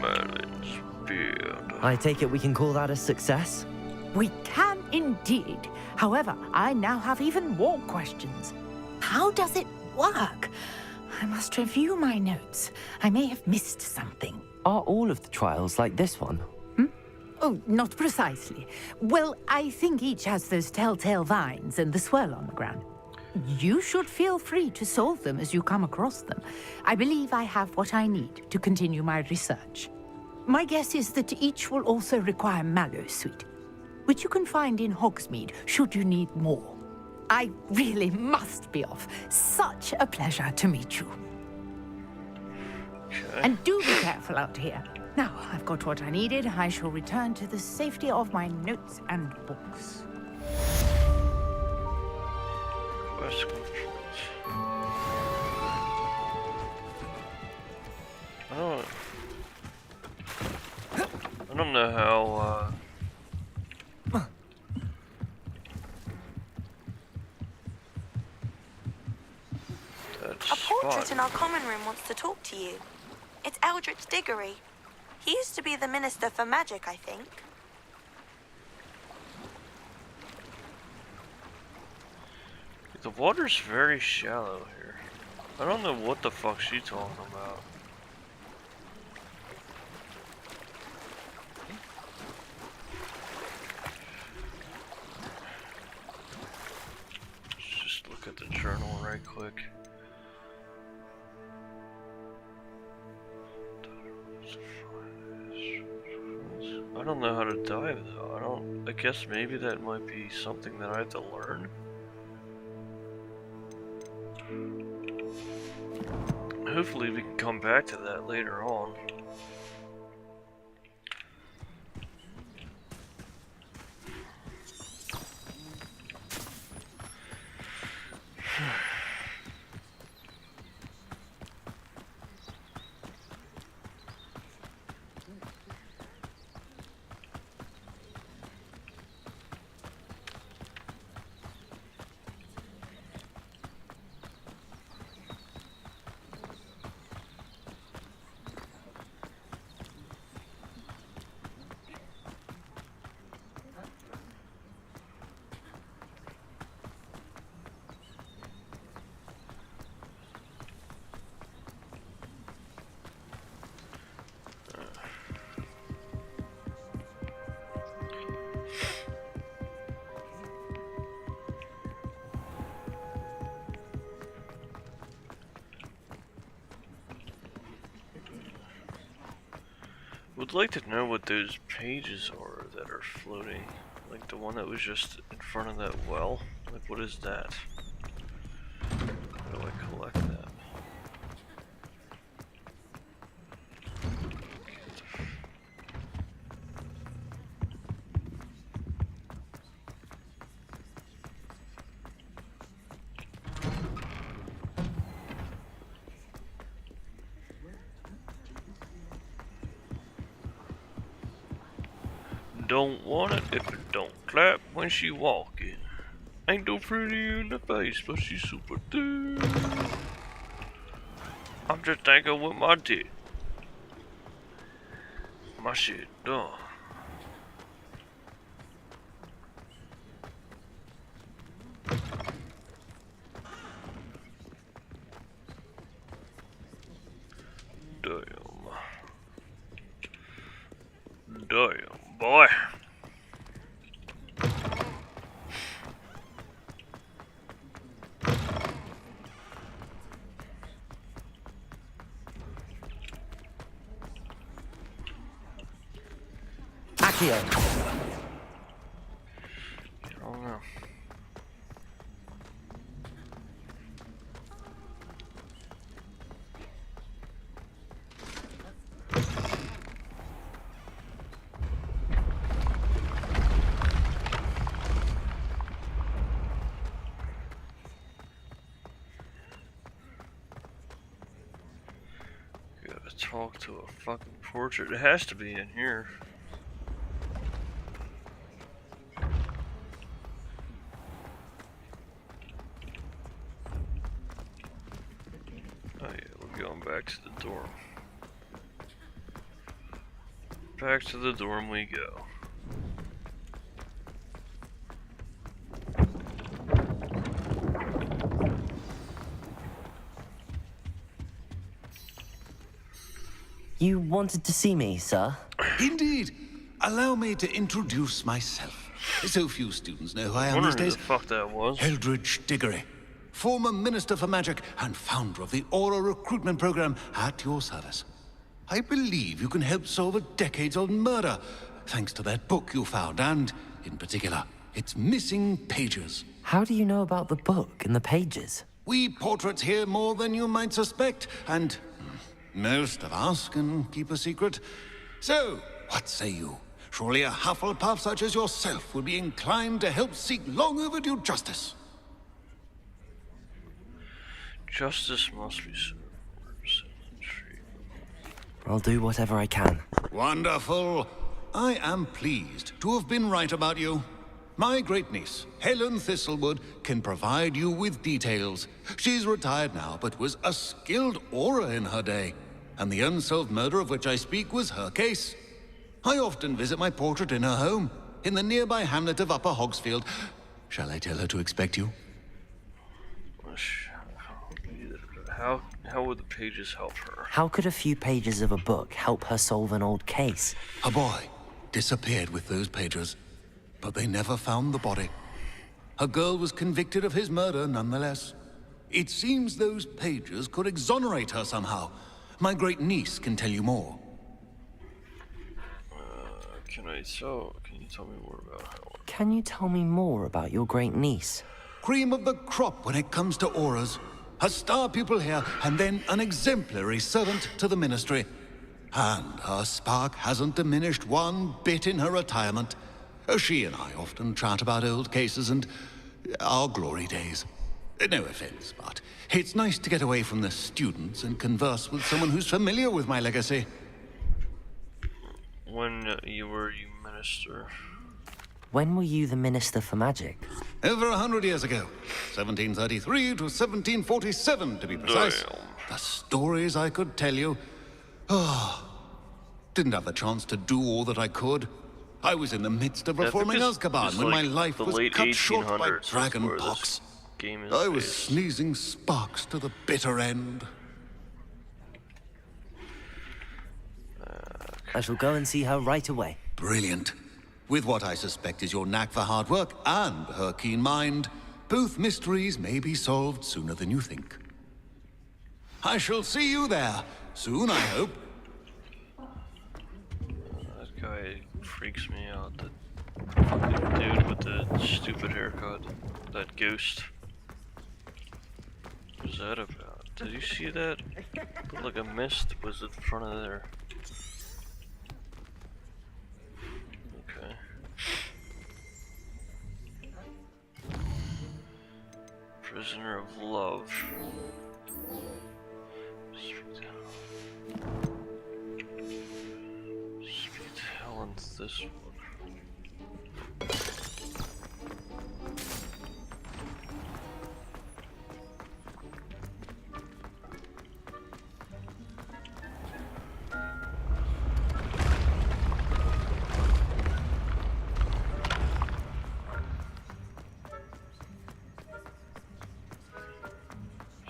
Merlin's beard. I take it we can call that a success? We can indeed. However, I now have even more questions. How does it work? I must review my notes. I may have missed something. Are all of the trials like this one? Oh, not precisely. Well, I think each has those telltale vines and the swirl on the ground. You should feel free to solve them as you come across them. I believe I have what I need to continue my research. My guess is that each will also require Mallowsweet, which you can find in Hogsmeade should you need more. I really must be off. Such a pleasure to meet you. Okay. And do be careful out here. Now, I've got what I needed. I shall return to the safety of my notes and books. Quest complete. I don't know how, A portrait in our common room wants to talk to you. It's Eldritch Diggory. He used to be the Minister for Magic, I think. The water's very shallow here. I don't know what the fuck she's talking about. Let's just look at the journal right quick. I don't know how to dive though. I guess maybe that might be something that I have to learn. Hopefully we can come back to that later on. Would like to know what those pages are that are floating. Like the one that was just in front of that well. Like what is that? How do I collect that? Don't want it if it don't clap when she walking. Ain't no pretty in the face, but she's super thick. I'm just thinking with my dick. My shit done. Damn, boy. Accio. Oh no. Gotta talk to a fucking portrait. It has to be in here. Back to the dorm. Back to the dorm we go. You wanted to see me, sir? Indeed. Allow me to introduce myself. So few students know who I am these days. Who the fuck that was? Eldritch Diggory, former Minister for Magic and founder of the Aura recruitment program at your service. I believe you can help solve a decades-old murder, thanks to that book you found, and, in particular, its missing pages. How do you know about the book and the pages? We portraits hear more than you might suspect, and most of us can keep a secret. So, what say you? Surely a Hufflepuff such as yourself would be inclined to help seek long overdue justice. Justice must be served. I'll do whatever I can. Wonderful. I am pleased to have been right about you. My great-niece, Helen Thistlewood, can provide you with details. She's retired now, but was a skilled aura in her day. And the unsolved murder of which I speak was her case. I often visit my portrait in her home, in the nearby hamlet of Upper Hogsfield. Shall I tell her to expect you? How would the pages help her? How could a few pages of a book help her solve an old case? A boy disappeared with those pages, but they never found the body. A girl was convicted of his murder nonetheless. It seems those pages could exonerate her somehow. My great-niece can tell you more. Can you tell me more about her? Can you tell me more about your great-niece? Cream of the crop when it comes to auras. A star pupil here, and then an exemplary servant to the ministry. And her spark hasn't diminished one bit in her retirement. She and I often chat about old cases and our glory days. No offense, but it's nice to get away from the students and converse with someone who's familiar with my legacy. When were you minister? When were you the Minister for Magic? Over 100 years ago. 1733 to 1747, to be precise. Damn. The stories I could tell you. Didn't have the chance to do all that I could. I was in the midst of reforming Azkaban when my life was cut short by dragon pox. I was sneezing sparks to the bitter end. I shall go and see her right away. Brilliant. With what I suspect is your knack for hard work and her keen mind, both mysteries may be solved sooner than you think. I shall see you there soon, I hope. That guy freaks me out. That fucking dude with the stupid haircut. That ghost. What was that about? Did you see that? Looked like a mist was in front of there. Okay. Prisoner of Love. Speak to Helen this one.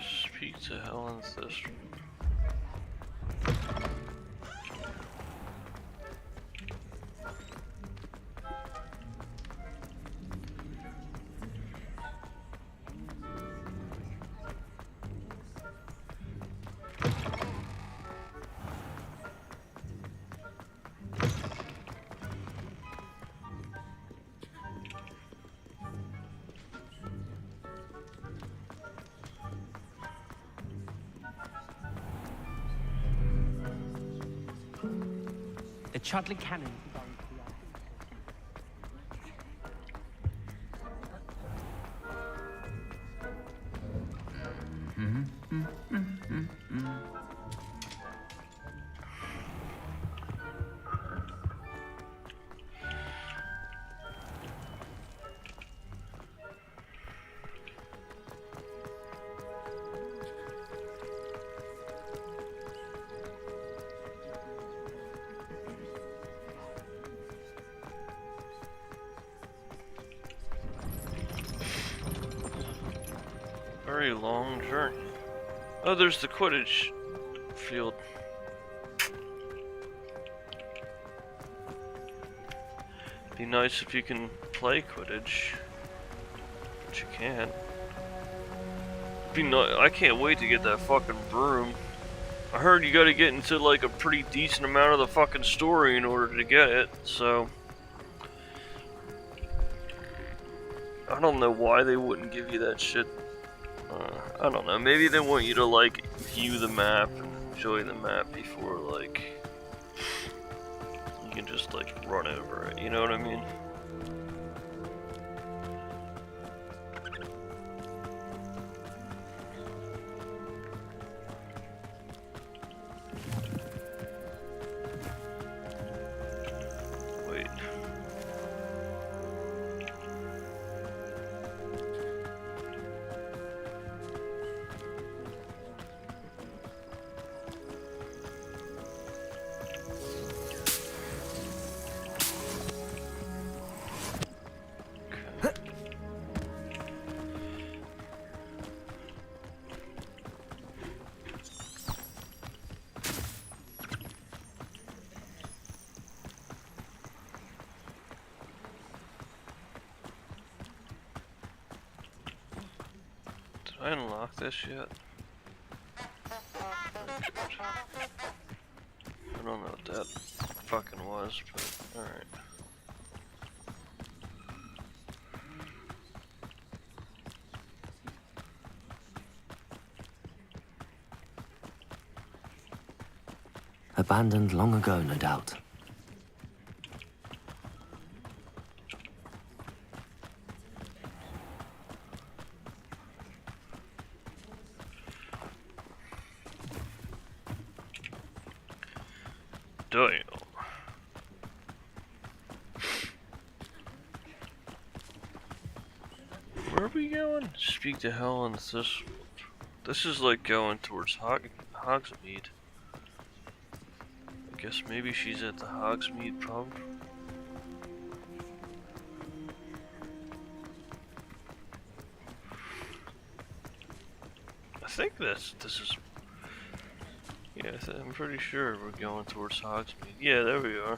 Speak to Helen's this one. The Chudley Cannon. Very long journey. Oh, there's the Quidditch field. Be nice if you can play Quidditch, but you can't. I can't wait to get that fucking broom. I heard you gotta get into like a pretty decent amount of the fucking story in order to get it, so... I don't know why they wouldn't give you that shit. I don't know, maybe they want you to like view the map and enjoy the map before like you can just like run over it, you know what I mean? Did I unlock this yet? I don't know what that fucking was, but alright. Abandoned long ago, no doubt. Damn. Where are we going? Speak to Helen. This is like going towards Hogsmeade. I guess maybe she's at the Hogsmeade pub. I think this is. Yeah, I'm pretty sure we're going towards Hogsmeade. Yeah, there we are.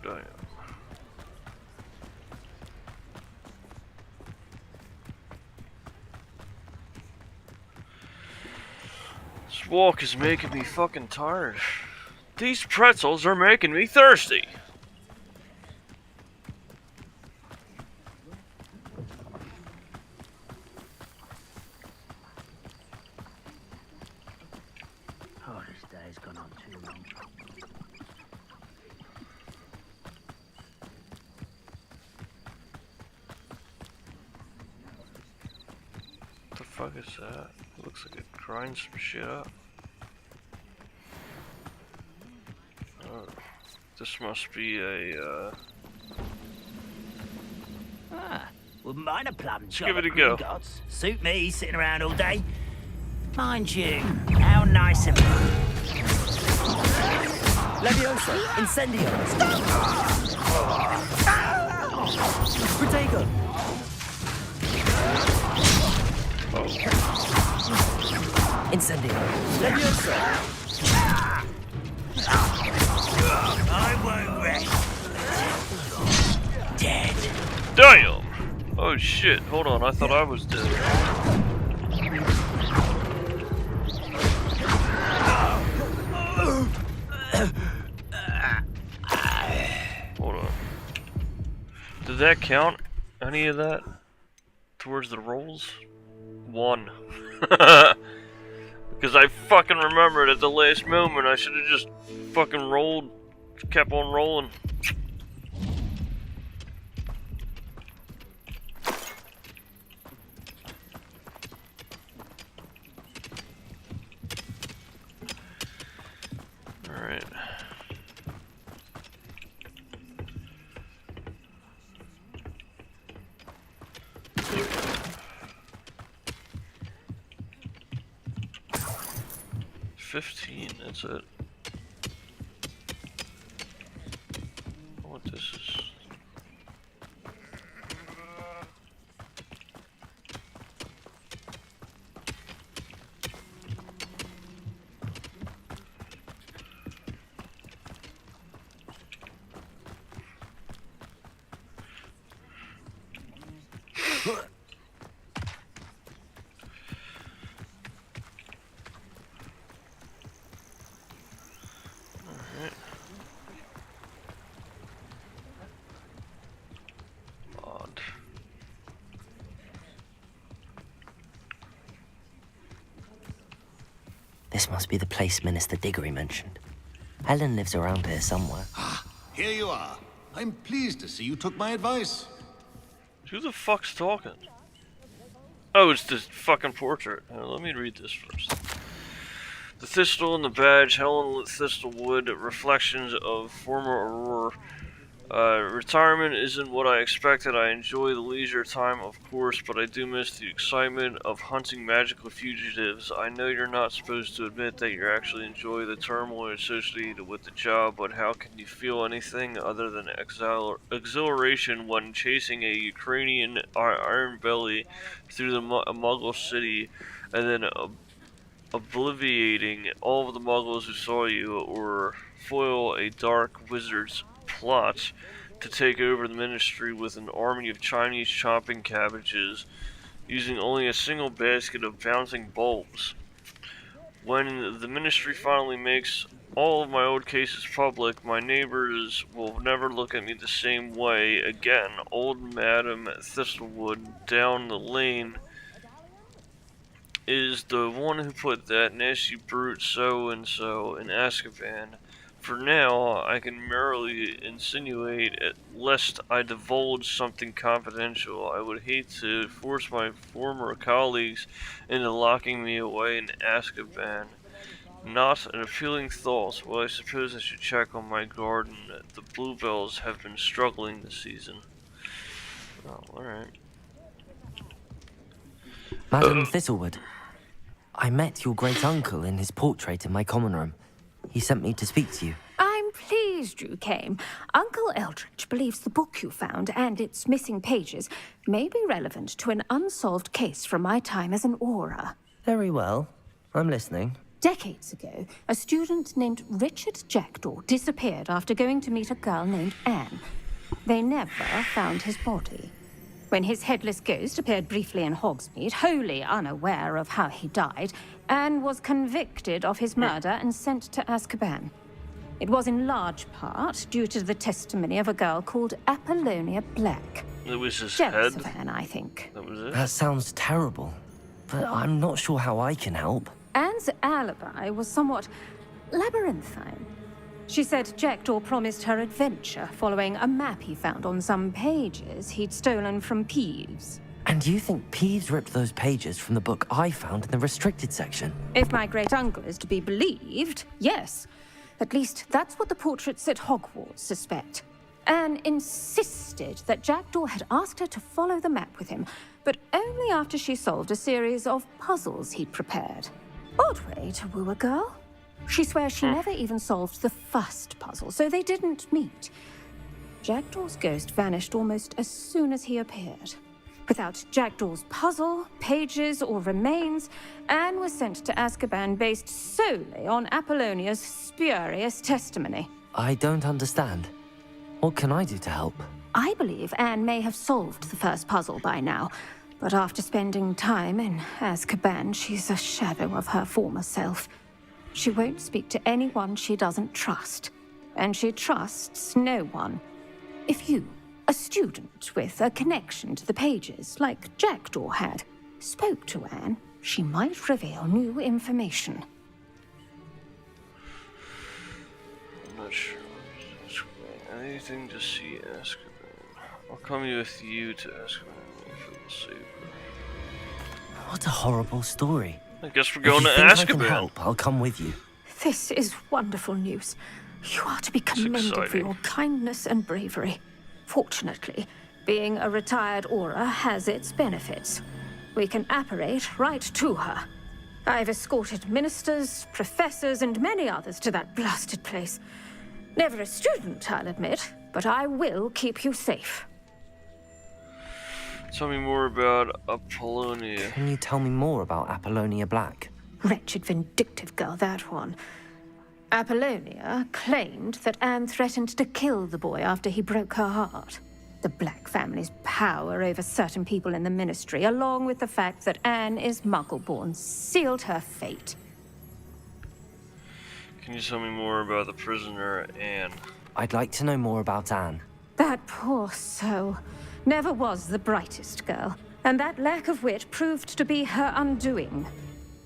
Damn. This walk is making me fucking tired. These pretzels are making me thirsty. Oh, this day's gone on too long. What the fuck is that? It looks like it grinds some shit up. This must be a, Wouldn't mind a plum Let's give it a go. Gods. Suit me, sitting around all day. Mind you, how nice of you. Leviosa! Incendio! Protego! Incendio! Leviosa! I won't rest. Dead. Damn! Oh shit, hold on, I thought I was dead. Hold on. Did that count? Any of that? Towards the rolls? 1. Because I fucking remembered at the last moment I should have just fucking rolled, kept on rolling. 15, that's it. What this is. This must be the place Minister Diggory mentioned. Helen lives around here somewhere. Here you are. I'm pleased to see you took my advice. Who the fuck's talking? Oh, it's this fucking portrait. Let me read this first. The Thistle and the Badge, Helen Thistlewood, reflections of former Aurora. Retirement isn't what I expected. I enjoy the leisure time, of course, but I do miss the excitement of hunting magical fugitives. I know you're not supposed to admit that you actually enjoy the turmoil associated with the job, but how can you feel anything other than exhilaration when chasing a Ukrainian iron belly through the Muggle city and then obliviating all of the Muggles who saw you, or foil a dark wizard's plot to take over the ministry with an army of Chinese chopping cabbages using only a single basket of bouncing bulbs. When the ministry finally makes all of my old cases public, my neighbors will never look at me the same way again. Old Madam Thistlewood down the lane is the one who put that nasty brute so-and-so in Azkaban. For now, I can merely insinuate, lest I divulge something confidential. I would hate to force my former colleagues into locking me away in Azkaban. Not an appealing thought. Well, I suppose I should check on my garden. The bluebells have been struggling this season. Oh, alright. Madam Thistlewood, I met your great-uncle in his portrait in my common room. He sent me to speak to you. I'm pleased you came. Uncle Eldridge believes the book you found and its missing pages may be relevant to an unsolved case from my time as an Auror. Very well. I'm listening. Decades ago, a student named Richard Jackdaw disappeared after going to meet a girl named Anne. They never found his body. When his headless ghost appeared briefly in Hogsmeade, wholly unaware of how he died, Anne was convicted of his murder and sent to Azkaban. It was in large part due to the testimony of a girl called Apollonia Black. It was his Jealous head. of Anne, I think. That was it. That sounds terrible, but I'm not sure how I can help. Anne's alibi was somewhat labyrinthine. She said Jackdaw promised her adventure following a map he found on some pages he'd stolen from Peeves. And you think Peeves ripped those pages from the book I found in the restricted section? If my great-uncle is to be believed, yes. At least that's what the portraits at Hogwarts suspect. Anne insisted that Jackdaw had asked her to follow the map with him, but only after she solved a series of puzzles he'd prepared. Odd way to woo a girl. She swears she never even solved the first puzzle, so they didn't meet. Jackdaw's ghost vanished almost as soon as he appeared. Without Jackdaw's puzzle, pages, or remains, Anne was sent to Azkaban based solely on Apollonia's spurious testimony. I don't understand. What can I do to help? I believe Anne may have solved the first puzzle by now, but after spending time in Azkaban, she's a shadow of her former self. She won't speak to anyone she doesn't trust, and she trusts no one. If you, a student with a connection to the pages, like Jackdaw had, spoke to Anne, she might reveal new information. I'm not sure. Anything to see Azkaban. I'll come with you to Azkaban if it will save her. What a horrible story. I guess we're going to If you think I Azkaban. can help, I'll come with you. This is wonderful news. You are to be commended for your kindness and bravery. Fortunately, being a retired Auror has its benefits. We can apparate right to her. I've escorted ministers, professors, and many others to that blasted place. Never a student, I'll admit, but I will keep you safe. Tell me more about Apollonia. Can you tell me more about Apollonia Black? Wretched, vindictive girl, that one. Apollonia claimed that Anne threatened to kill the boy after he broke her heart. The Black family's power over certain people in the ministry, along with the fact that Anne is Muggle-born, sealed her fate. Can you tell me more about the prisoner, Anne? I'd like to know more about Anne. That poor soul never was the brightest girl, and that lack of wit proved to be her undoing.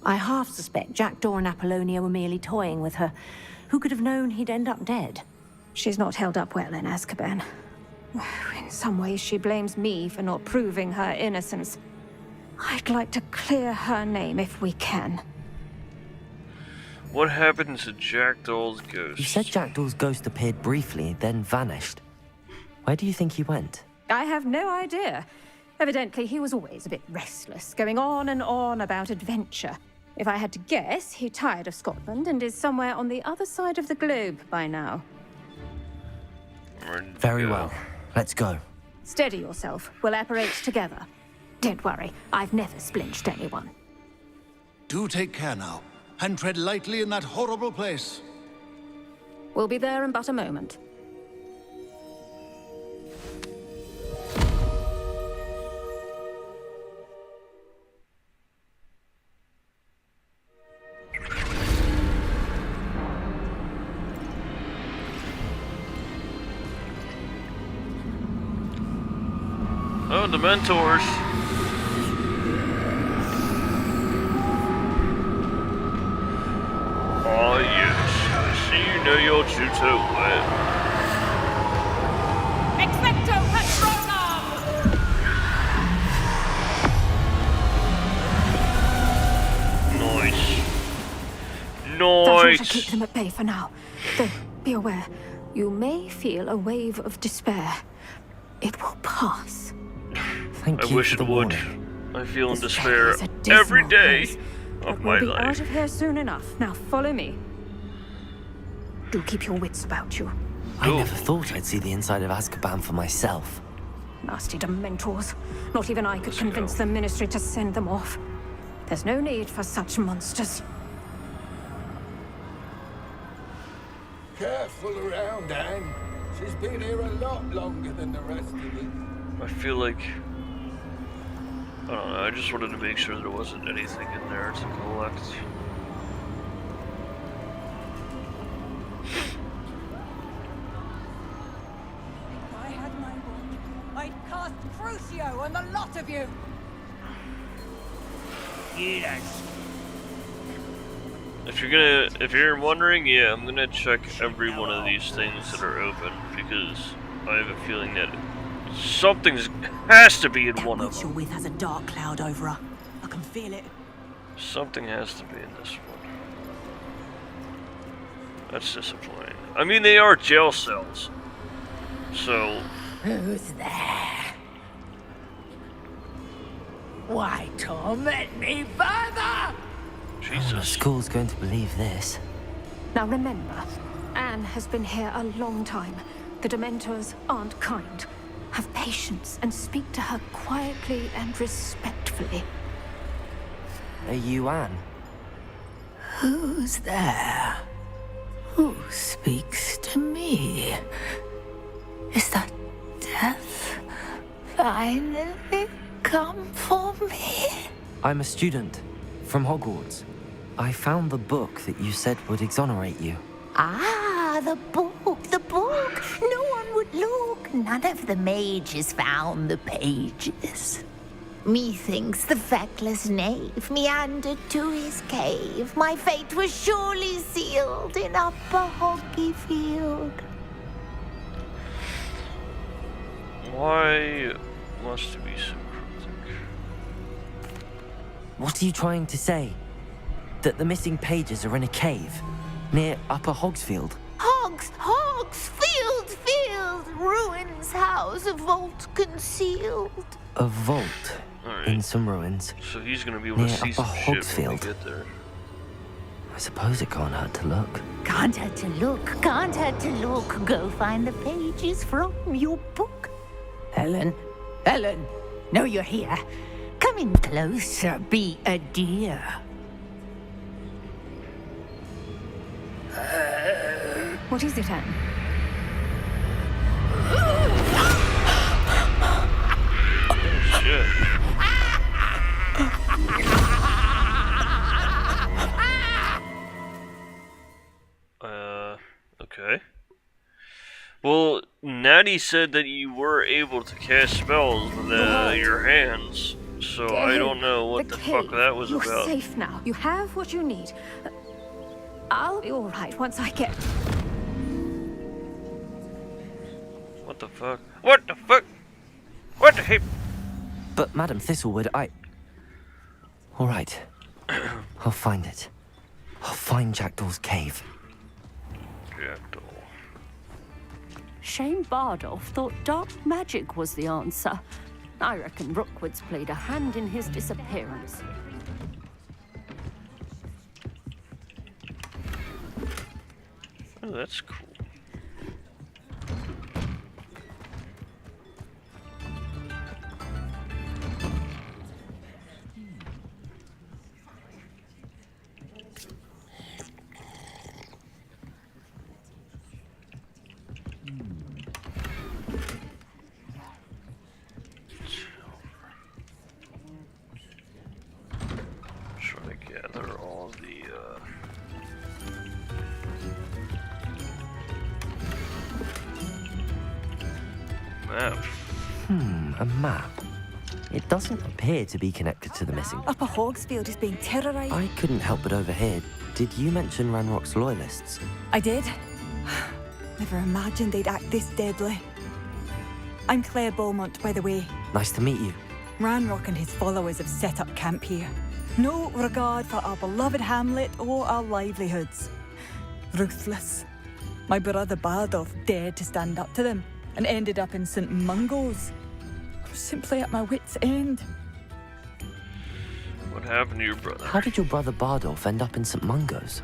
I half suspect Jackdaw and Apollonia were merely toying with her. Who could have known he'd end up dead? She's not held up well in Azkaban. In some ways, she blames me for not proving her innocence. I'd like to clear her name if we can. What happened to Jackdaw's ghost? You said Jackdaw's ghost appeared briefly, then vanished. Where do you think he went? I have no idea. Evidently, he was always a bit restless, going on and on about adventure. If I had to guess, he tired of Scotland and is somewhere on the other side of the globe by now. Very well. Let's go. Steady yourself. We'll apparate together. Don't worry, I've never splinched anyone. Do take care now, and tread lightly in that horrible place. We'll be there in but a moment. Oh, the mentors. Oh yes, I see you know your Juto well. Expecto Patronum! Nice. That should keep them at bay for now. Though, be aware, you may feel a wave of despair. It will pass. I wish it would. I feel in despair every day of my We'll be life. out of here soon enough. Now follow me. Do keep your wits about you. I never thought I'd see the inside of Azkaban for myself. Nasty Dementors. Not even I could convince the Ministry to send them off. There's no need for such monsters. Careful around, Anne. She's been here a lot longer than the rest of you. I feel like... I don't know, I just wanted to make sure there wasn't anything in there to collect. If I had my wand, I'd cast Crucio on the lot of you! Yes. If you're wondering, yeah, I'm gonna check every one of these things that are open, because I have a feeling that something has to be in one of them. You're with has a dark cloud over her. I can feel it. Something has to be in this one. That's disappointing. I mean, they are jail cells. So... Who's there? Why torment me further? Jesus. The school's going to believe this. Now remember, Anne has been here a long time. The Dementors aren't kind. Have patience and speak to her quietly and respectfully. Are you Anne? Who's there? Who speaks to me? Is that death finally come for me? I'm a student from Hogwarts. I found the book that you said would exonerate you. Ah, the book, the book. No one would look. None of the mages found the pages. Methinks the feckless knave meandered to his cave. My fate was surely sealed in Upper Hoggyfield. Why must it be so cryptic? What are you trying to say? That the missing pages are in a cave near Upper Hogsfield? Field, ruins house, a vault concealed. A vault? Alright, in some ruins. So he's gonna be able near to see Upper some shit when we Hogsfield. get there. I suppose it can't hurt to look. Can't hurt to look, can't hurt to look. Go find the pages from your book. Helen, Helen, know you're here. Come in closer, be a dear. What is it, Anne? Shit. Okay. Well, Natty said that you were able to cast spells with your hands, so I don't know what the fuck that was You're about. safe now. You have what you need. I'll be all right once I get... What the fuck? What the fuck? What the heck? But Madam Thistlewood, all right. I'll find it. I'll find Jackdaw's cave. Jackdaw. Shane Bardolph thought dark magic was the answer. I reckon Rookwood's played a hand in his disappearance. Oh, that's cool. Try to gather all the map. A map. It doesn't appear to be connected to the missing. Upper Hogsfield is being terrorized. I couldn't help but overhear. Did you mention Ranrock's loyalists? I did. Never imagined they'd act this deadly. I'm Claire Beaumont, by the way. Nice to meet you. Ranrock and his followers have set up camp here. No regard for our beloved hamlet or our livelihoods. Ruthless. My brother Bardolph dared to stand up to them and ended up in St. Mungo's. I'm simply at my wit's end. What happened to your brother? How did your brother Bardolph end up in St. Mungo's?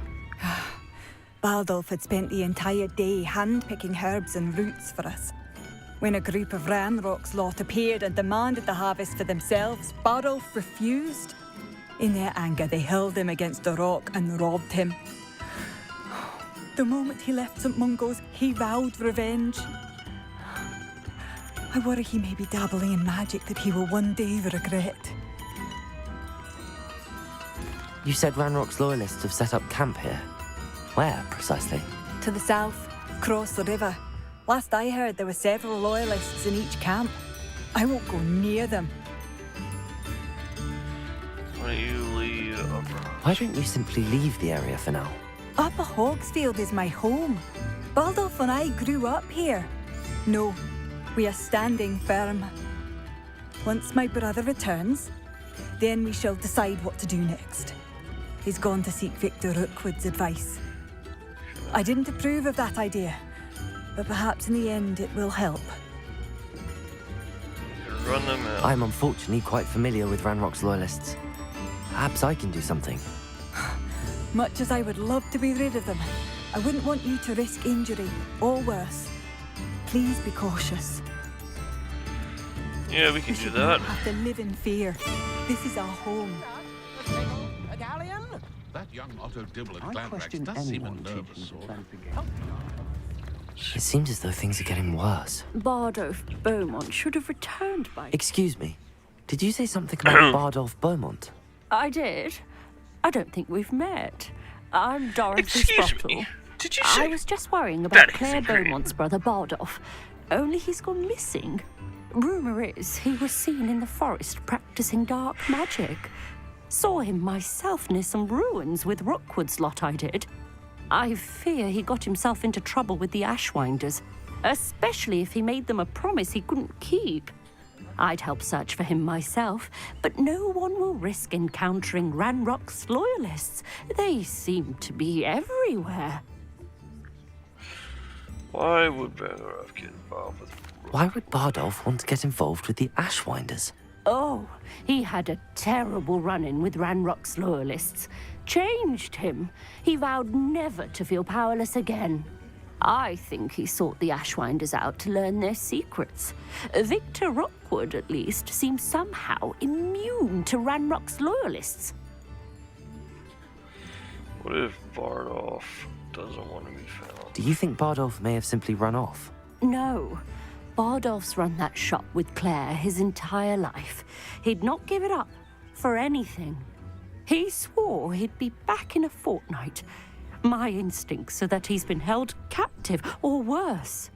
Bardolph had spent the entire day hand-picking herbs and roots for us. When a group of Ranrock's lot appeared and demanded the harvest for themselves, Bardolph refused. In their anger, they hurled him against a rock and robbed him. The moment he left St. Mungo's, he vowed revenge. I worry he may be dabbling in magic that he will one day regret. You said Ranrock's loyalists have set up camp here. Where, precisely? To the south, across the river. Last I heard, there were several loyalists in each camp. I won't go near them. Why don't you leave Upper? Why don't you simply leave the area for now? Upper Hogsfield is my home. Bardolph and I grew up here. No, we are standing firm. Once my brother returns, then we shall decide what to do next. He's gone to seek Victor Rookwood's advice. I didn't approve of that idea, but perhaps in the end it will help. Run them out. I'm unfortunately quite familiar with Ranrock's loyalists. Perhaps I can do something. Much as I would love to be rid of them, I wouldn't want you to risk injury, or worse. Please be cautious. Yeah, we can do You that. don't have to live in fear. This is our home. A galleon? That young Otto Dibble at Glandrax does seem a nervous sort. It seems as though things are getting worse. Bardolph Beaumont should have returned by... Excuse me. Did you say something about Bardolph Beaumont? I did. I don't think we've met. I'm Dorothy Excuse Spottle. me. Did you say... I was just worrying about That Claire isn't great. Beaumont's brother Bardolph. Only he's gone missing. Rumour is he was seen in the forest practicing dark magic. Saw him myself near some ruins with Rookwood's lot I did. I fear he got himself into trouble with the Ashwinders, especially if he made them a promise he couldn't keep. I'd help search for him myself, but no one will risk encountering Ranrock's loyalists. They seem to be everywhere. Why would Bardolph get involved with... Why would Bardolph want to get involved with the Ashwinders? Oh, he had a terrible run-in with Ranrock's loyalists. Changed him. He vowed never to feel powerless again. I think he sought the Ashwinders out to learn their secrets. Victor Rookwood, at least, seems somehow immune to Ranrock's loyalists. What if Bardolph doesn't want to be found? Do you think Bardolph may have simply run off? No. Bardolph's run that shop with Claire his entire life. He'd not give it up for anything. He swore he'd be back in a fortnight. My instincts are that he's been held captive, or worse.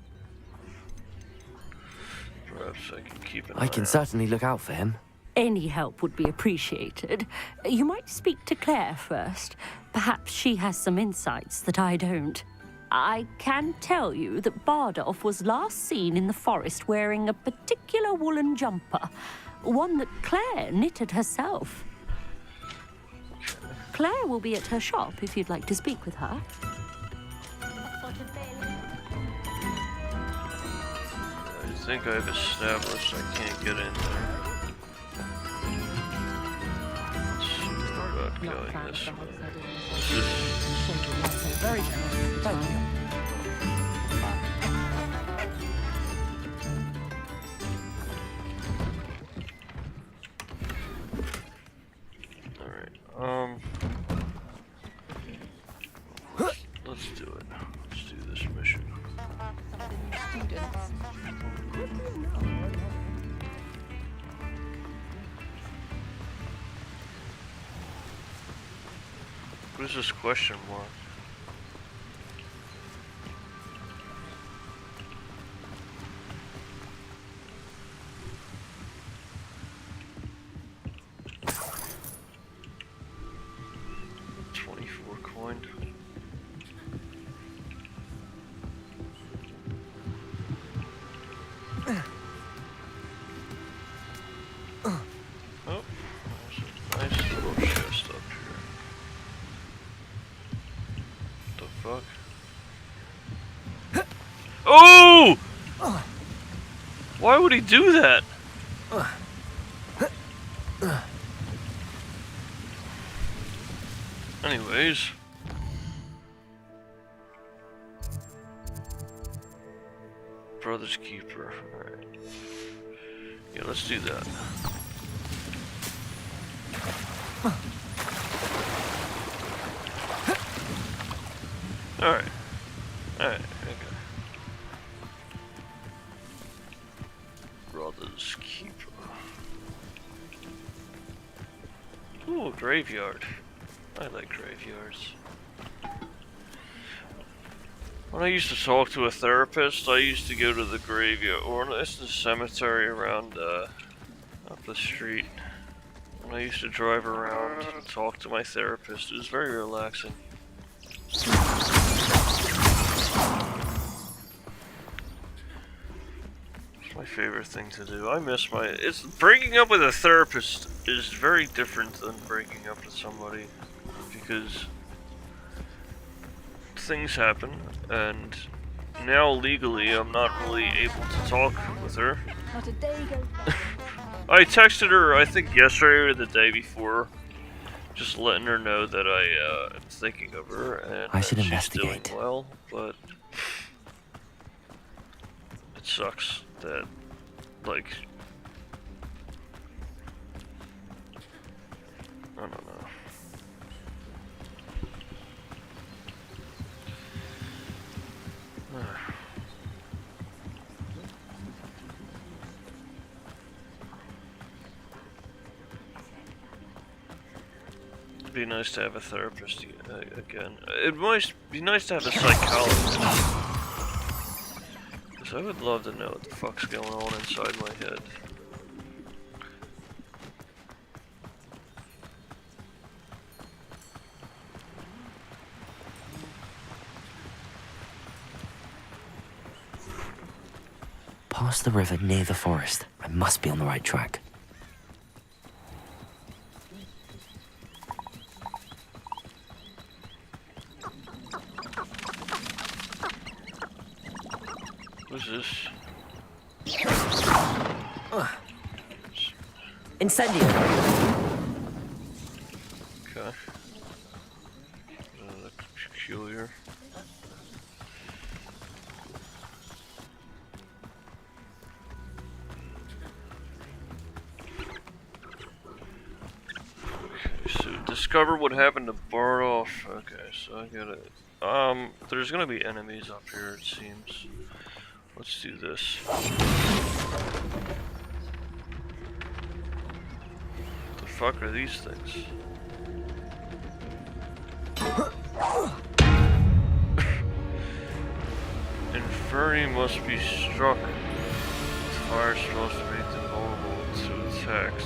Perhaps I can keep an I can certainly look out for him. Any help would be appreciated. You might speak to Claire first. Perhaps she has some insights that I don't. I can tell you that Bardolph was last seen in the forest wearing a particular woolen jumper, one that Claire knitted herself. Claire will be at her shop if you'd like to speak with her. I think I've established I can't get in there. Let's see about going this way. Very generous. Thank you. Let's do it. Let's do this mission. What is this question mark? Oh! Why would he do that? Anyways. Brother's Keeper. Alright. Yeah, let's do that. Alright. Alright, okay. Brother's Keeper. Ooh, graveyard. I like graveyards. When I used to talk to a therapist, I used to go to the graveyard, or it's the cemetery around, up the street. When I used to drive around and talk to my therapist, it was very relaxing. It's my favorite thing to do. I miss my... breaking up with a therapist is very different than breaking up with somebody, because things happen, and now legally I'm not really able to talk with her. Not a day goes by. I texted her, I think yesterday or the day before, just letting her know that I am thinking of her and I should she's investigate. doing well, but it sucks that, like, I don't know. It'd be nice to have a therapist again. It might be nice to have a psychologist. Because I would love to know what the fuck's going on inside my head. Past the river near the forest. I must be on the right track. Who's this? Incendio. Okay. That's peculiar. So discover what happened to Bardoff. Okay, so I gotta. There's gonna be enemies up here, it seems. Let's do this. What the fuck are these things? Inferi must be struck with fire spells to make them vulnerable to attacks.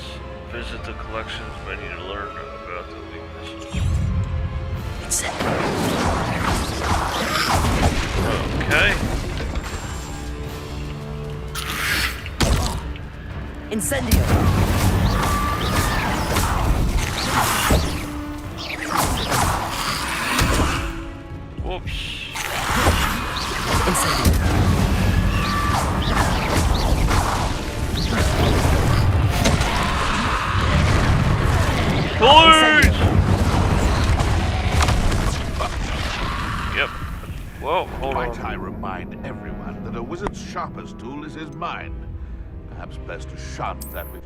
Visit the collections menu to learn about the weaknesses. Okay. Incendio. Whoops. Incendio. Police! Yep. Whoa, hold on. Might I remind everyone that a wizard's sharpest tool is his mind. Perhaps best to shun that which...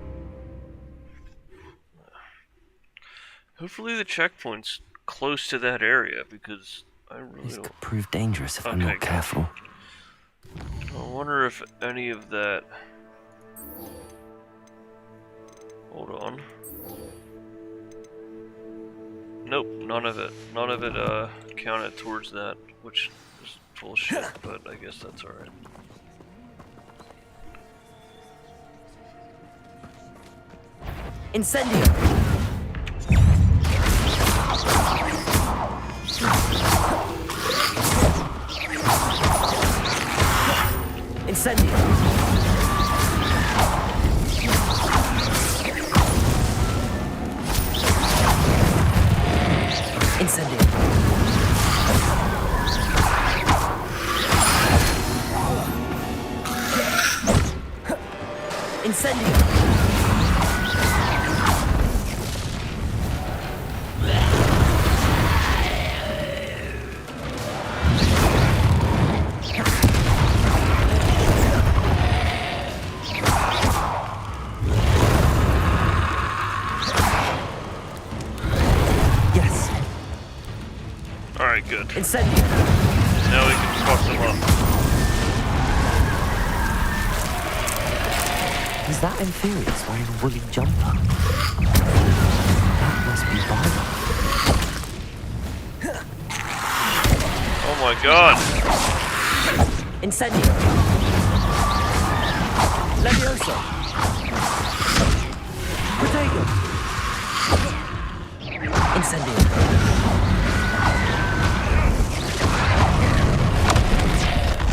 Hopefully the checkpoint's close to that area, because I really This don't... could prove dangerous if I'm not careful. I wonder if any of that... Hold on. Nope, none of it. None of it counted towards that, which is bullshit, but I guess that's alright. Incendio. Incendio. Incendio. Incendio. Yes. Alright, good. Incendio. Now we can fuck them up. Is that Inferius wearing a woolly jumper? That must be Bardoff. Oh my god! Incendio. Levioso. Protego. Incendio.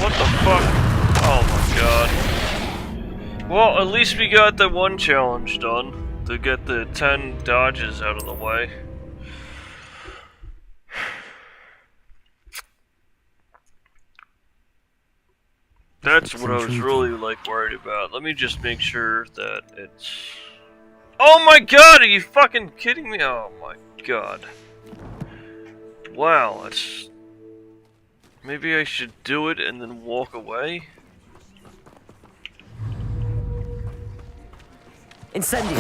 What the fuck? Oh my god. Well, at least we got the one challenge done. To get the 10 dodges out of the way. That's what I was really, like, worried about. Let me just make sure that it's... Oh my god, are you fucking kidding me? Oh my god. Wow, that's... Maybe I should do it and then walk away? Incendio.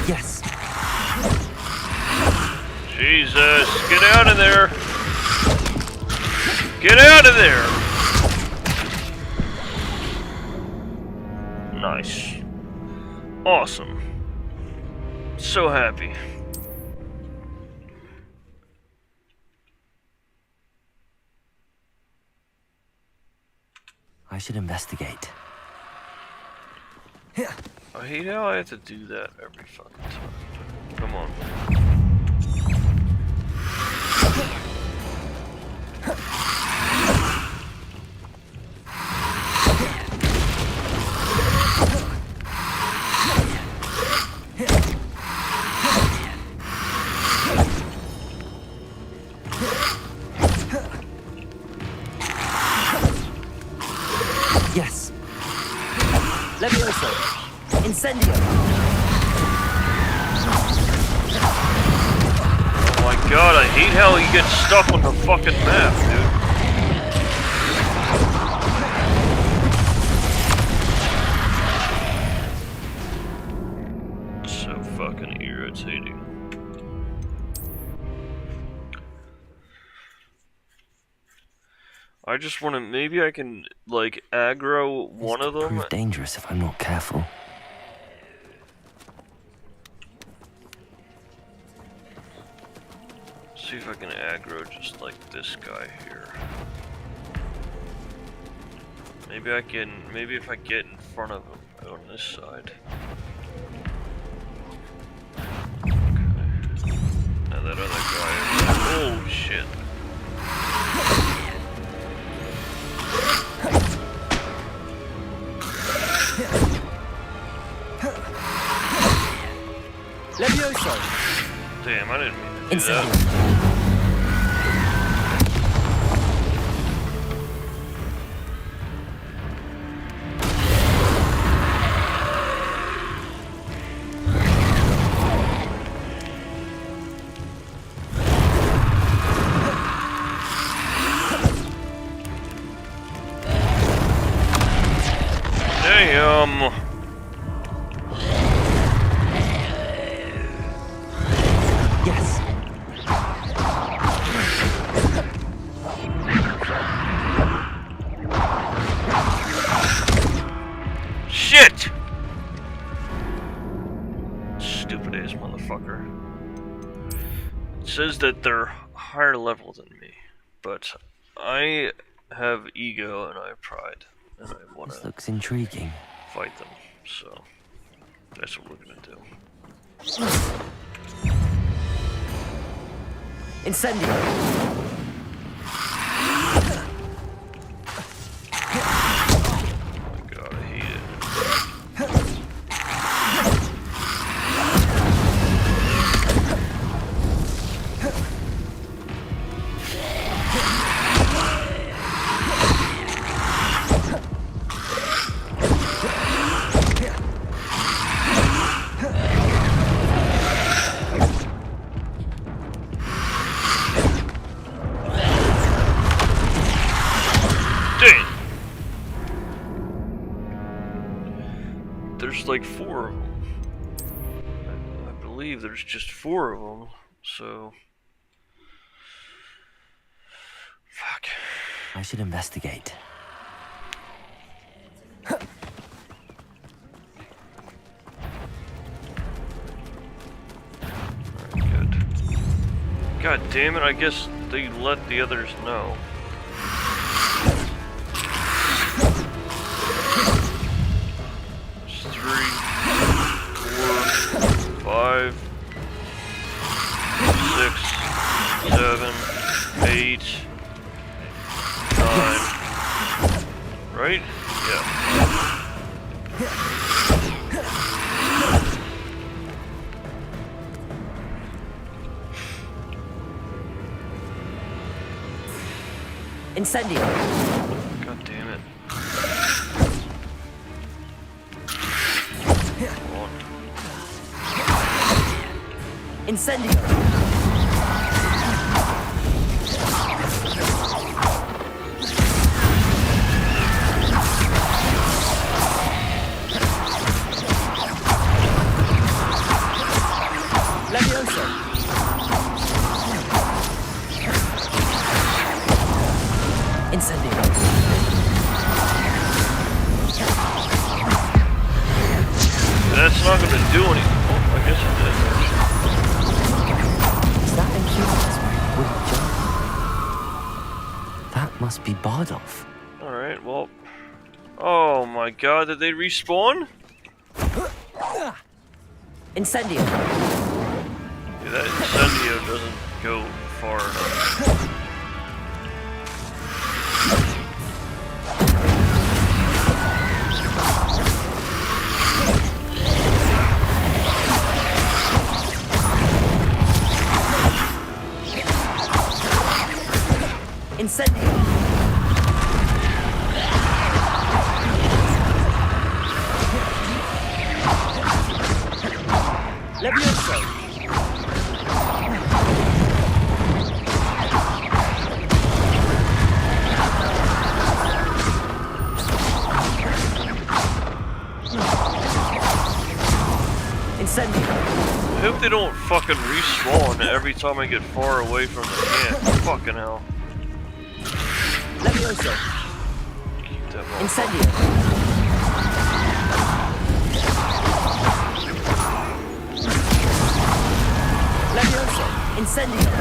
Yes. Jesus, get out of there! Get out of there! Nice. Awesome. So happy. I should investigate. I hate how I have to do that every fucking time. Come on. Incendio! Oh my god, I hate how he gets stuck on the fucking map, dude. So fucking irritating. I just want to, maybe I can, like, aggro one of them. Prove dangerous if I'm not careful. See if I can aggro just like this guy here. Maybe I can, maybe if I get in front of him on this side. Okay. Now that other guy is, oh shit. Levioso! Damn, I didn't mean to do that. Damn! Yes! Shit! Stupid ass motherfucker. It says that they're higher level than me, but I have ego and I have pride, and I want This to looks intriguing. fight them, so that's what we're gonna do. Incendio! God, I hate it. There's like 4 of them. I believe there's just 4 of them, so... Fuck. I should investigate. Alright, good. God damn it, I guess they let the others know. There's 3, 4, 5, 6, 7, 8, 9. Right? Yeah. Incendio! God damn it. Incendio! Levioso! Incendio! That's not gonna do anything. Oh, I guess it did. Is that Incubator's wooden jump? That must be Bardolph. Alright, well... Oh my god, did they respawn? Incendio! Yeah, that Incendio doesn't go far enough. Incendio! they don't fucking respawn every time I get far away from the camp. Fucking hell. Levioso. Incendio. Levioso. Incendio.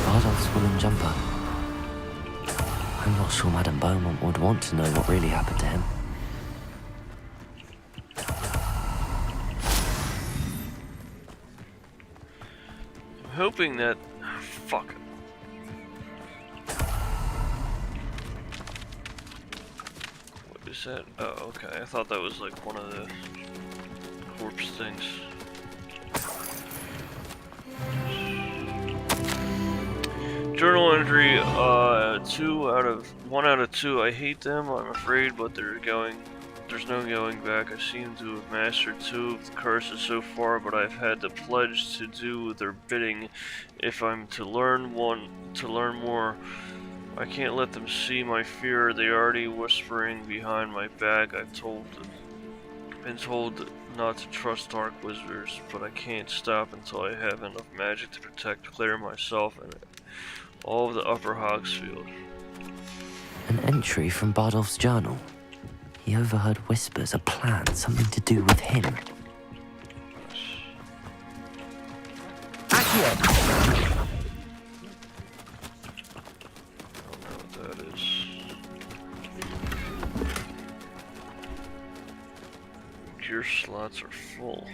Bardolph's woolen jumper. I'm not sure Madame Beaumont would want to know what really happened to him. I'm hoping that... Fuck. What is that? Oh, okay. I thought that was like one of the corpse things. Journal entry, 1 out of 2. I hate them, I'm afraid, but there's no going back. I seem to have mastered 2 of the curses so far, but I've had to pledge to do their bidding. If I'm to learn more, I can't let them see my fear. They're already whispering behind my back. Been told not to trust dark wizards, but I can't stop until I have enough magic to protect Claire, myself, and all of the Upper Hogsfield. An entry from Bardolph's journal. He overheard whispers, a plan, something to do with him. I don't know what that is. Gear slots are full.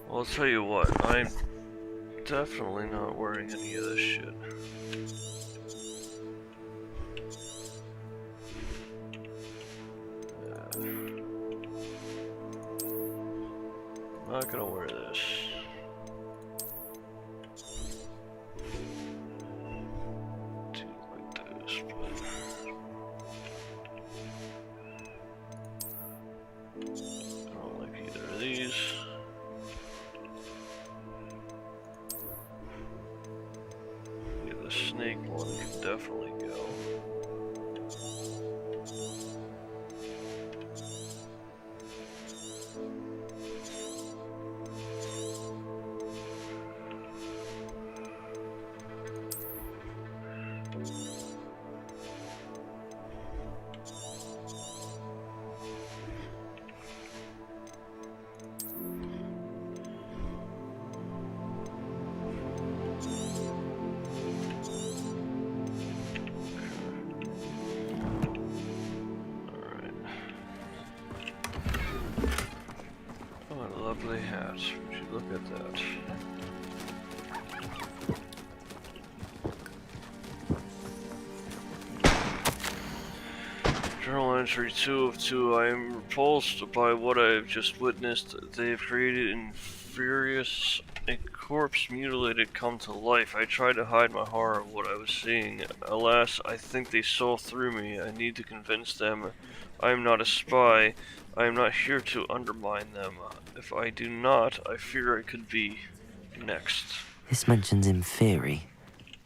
Well, I'll tell you what, I'm definitely not wearing any of this shit. I'm not gonna wear this. Do like this, but I don't like either of these. The snake one can definitely go. Lovely hat. Would you look at that? Journal entry 2 of 2. I am repulsed by what I have just witnessed. They have created infurious a corpse mutilated come to life. I tried to hide my horror of what I was seeing. Alas, I think they saw through me. I need to convince them. I am not a spy. I am not here to undermine them. If I do not, I fear I could be next. This mentions Inferi,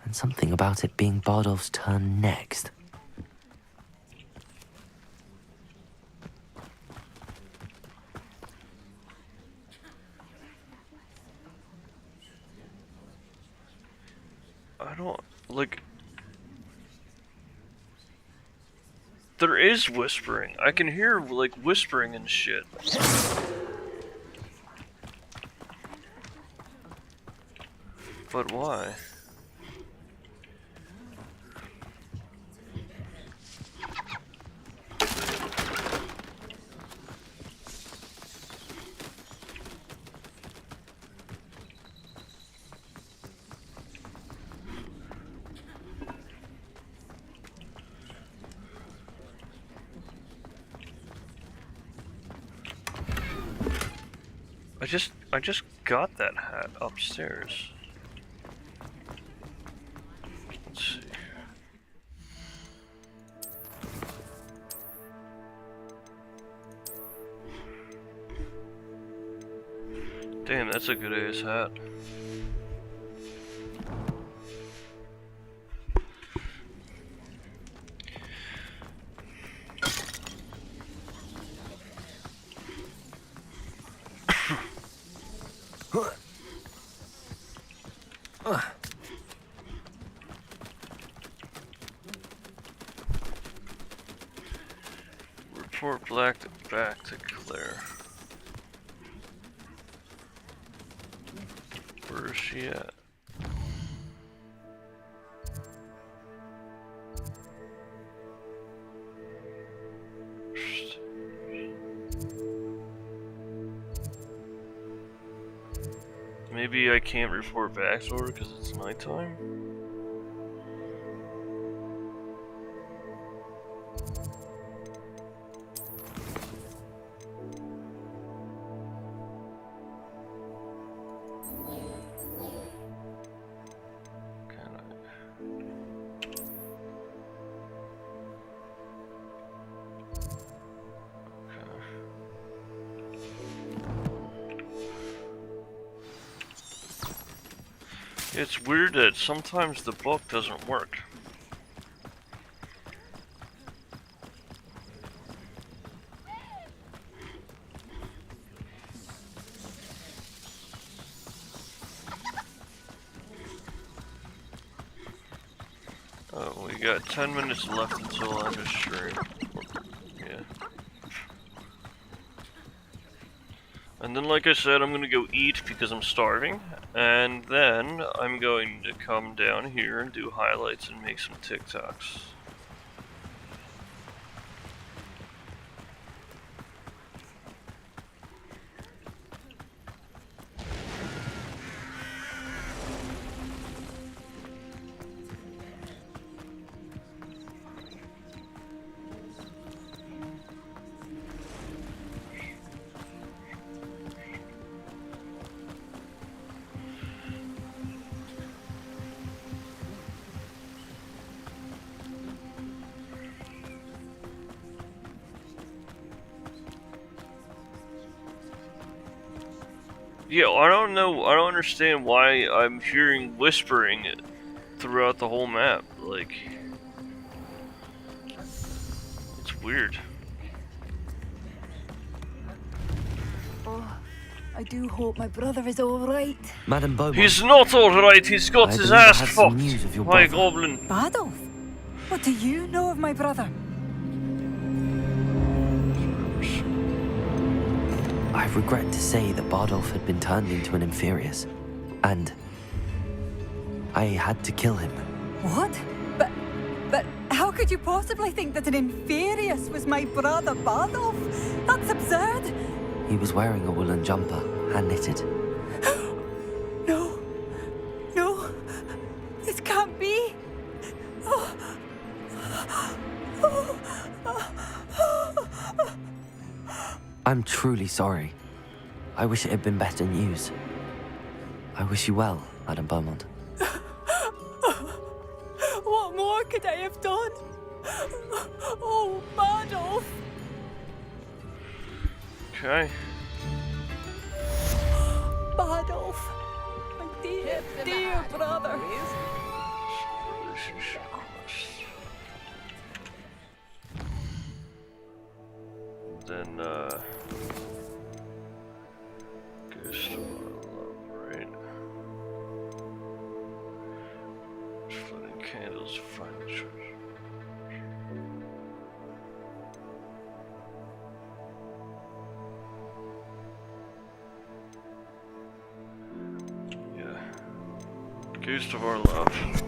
and something about it being Bardolph's turn next. I don't, like... There is whispering. I can hear, like, whispering and shit. But why? I just got that hat upstairs. Let's see. Damn, that's a good ass hat. Report back to Claire. Where is she at? Maybe I can't report back to her because it's nighttime? It's weird that sometimes the book doesn't work. Oh, we got 10 minutes left until end of stream. Yeah. And then, like I said, I'm gonna go eat because I'm starving. And then I'm going to come down here and do highlights and make some TikToks. Yeah, I don't know, I don't understand why I'm hearing whispering throughout the whole map, like, it's weird. Oh, I do hope my brother is alright. Madam Beaumont. He's not alright, he's got his ass fucked by a goblin. Badolf? What do you know of my brother? I regret to say that Bardolph had been turned into an Inferius, and I had to kill him. What? But how could you possibly think that an Inferius was my brother Badolf? That's absurd. He was wearing a woolen jumper, hand-knitted. No. No. This can't be. Oh. I'm truly sorry. I wish it had been better news. I wish you well, Madame Beaumont. What more could I have done? Oh, Badolf. Okay. Badolf. My dear, dear brother. Then, goes to love, right? Floating candles, find the treasure. Yeah. Ghost of our love.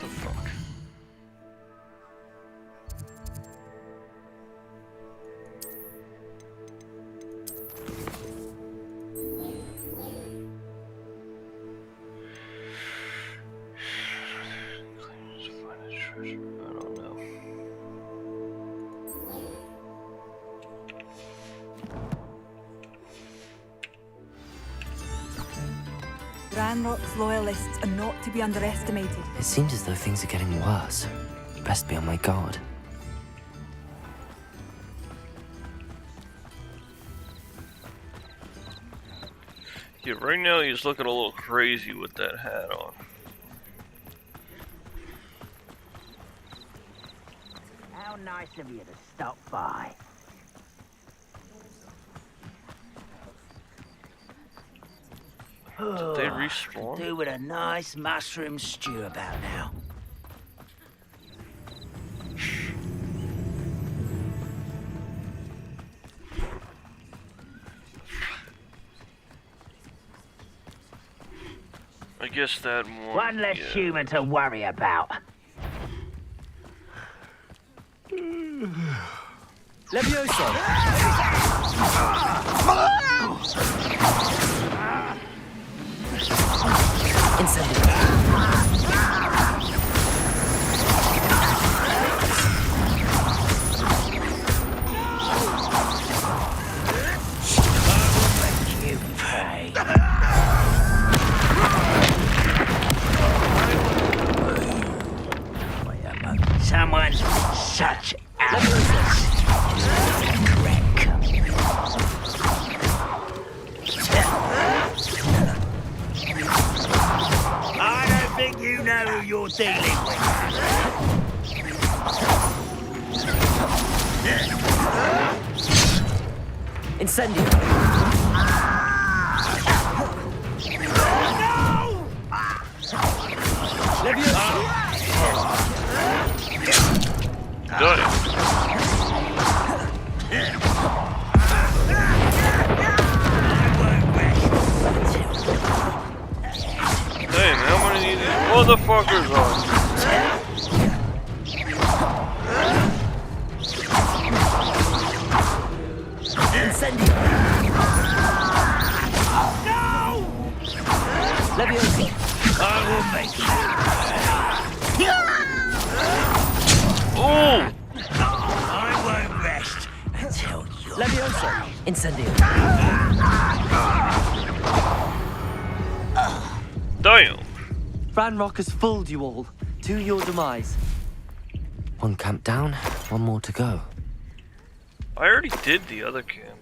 The fuck? I don't know. Ranrock's loyalists are not to be underestimated. It seems as though things are getting worse. Best be on my guard. Yeah, right now he's looking a little crazy with that hat on. How nice of you to stop by. Did they respawn? Do with a nice mushroom stew about now. I guess that one. One less human to worry about. Levioso! Someone's such arrogance. I don't think you know who you're dealing with. Incendio! Got it. Dang, how many of these motherfuckers are? Incendio! No! Levioso! I will make you. Oh! I won't rest until you. Levioso! Incendio! Damn! Ranrock has fooled you all. To your demise. One camp down, one more to go. I already did the other camp.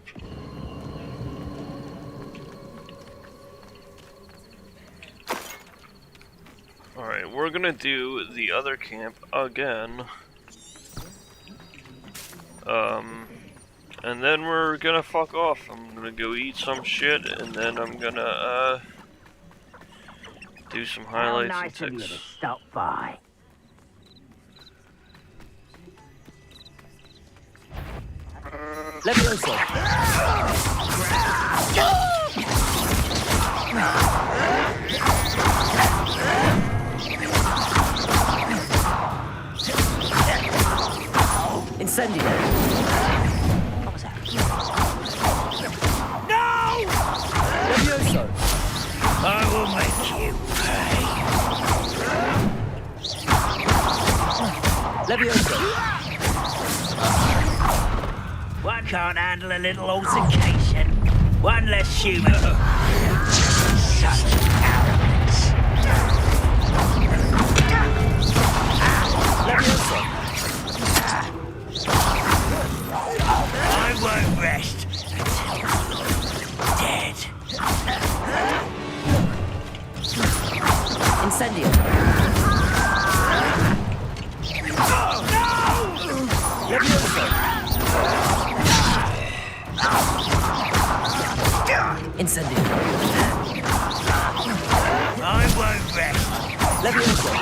Alright, we're gonna do the other camp again. And then we're gonna fuck off. I'm gonna go eat some shit, and then I'm gonna, do some highlights How nice and of you to tics. stop by. Levioso! Incendio! What was that? No! Levioso! I will make you pay. Levioso! One can't handle a little altercation. One less human. Such arrogance. Levioso! I won't rest until you're dead. Incendio! Levioso! Incendio! I won't rest. Levioso!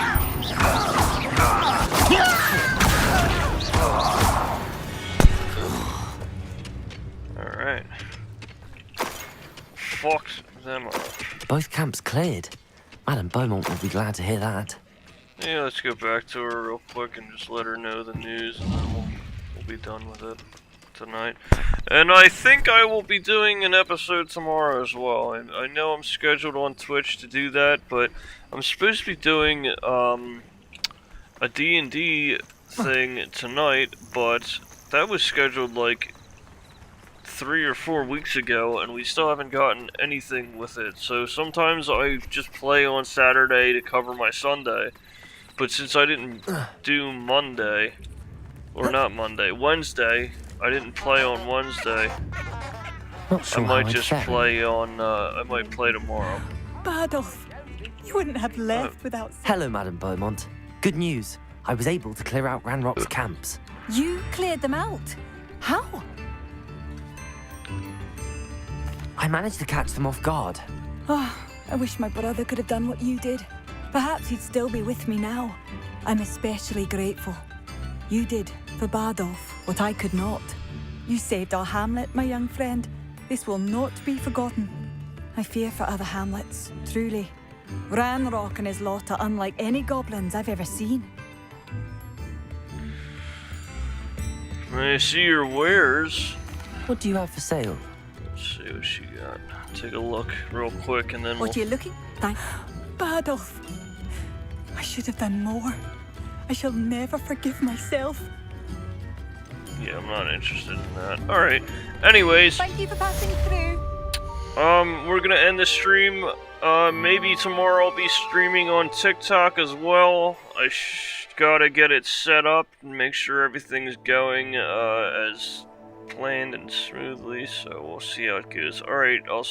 Alright. Fucked them up. Both camps cleared. Madame Beaumont will be glad to hear that. Yeah, let's go back to her real quick and just let her know the news, and then we'll be done with it tonight. And I think I will be doing an episode tomorrow as well. I know I'm scheduled on Twitch to do that, but I'm supposed to be doing a D&D thing tonight, but that was scheduled like 3 or 4 weeks ago, and we still haven't gotten anything with it. So sometimes I just play on Saturday to cover my Sunday, but since I didn't do Monday, or not Monday, Wednesday, I didn't play on Wednesday. Not sure I might how just I'd fare. play on, I might play tomorrow. Bardolph, you wouldn't have left without... Hello, Madame Beaumont. Good news. I was able to clear out Ranrock's camps. You cleared them out? How? I managed to catch them off guard. Oh, I wish my brother could have done what you did. Perhaps he'd still be with me now. I'm especially grateful. You did, for Bardolph, what I could not. You saved our hamlet, my young friend. This will not be forgotten. I fear for other hamlets, truly. Ranrock and his lot are unlike any goblins I've ever seen. I see your wares. What do you have for sale? Let's see what she got. Take a look real quick and then What are you looking? Thank Bardolph. I should have done more. I shall never forgive myself. Yeah, I'm not interested in that. Alright. Anyways. Thank you for passing through. We're gonna end the stream. Maybe tomorrow I'll be streaming on TikTok as well. I gotta get it set up and make sure everything's going, as planned and smoothly, so we'll see how it goes. Alright, I'll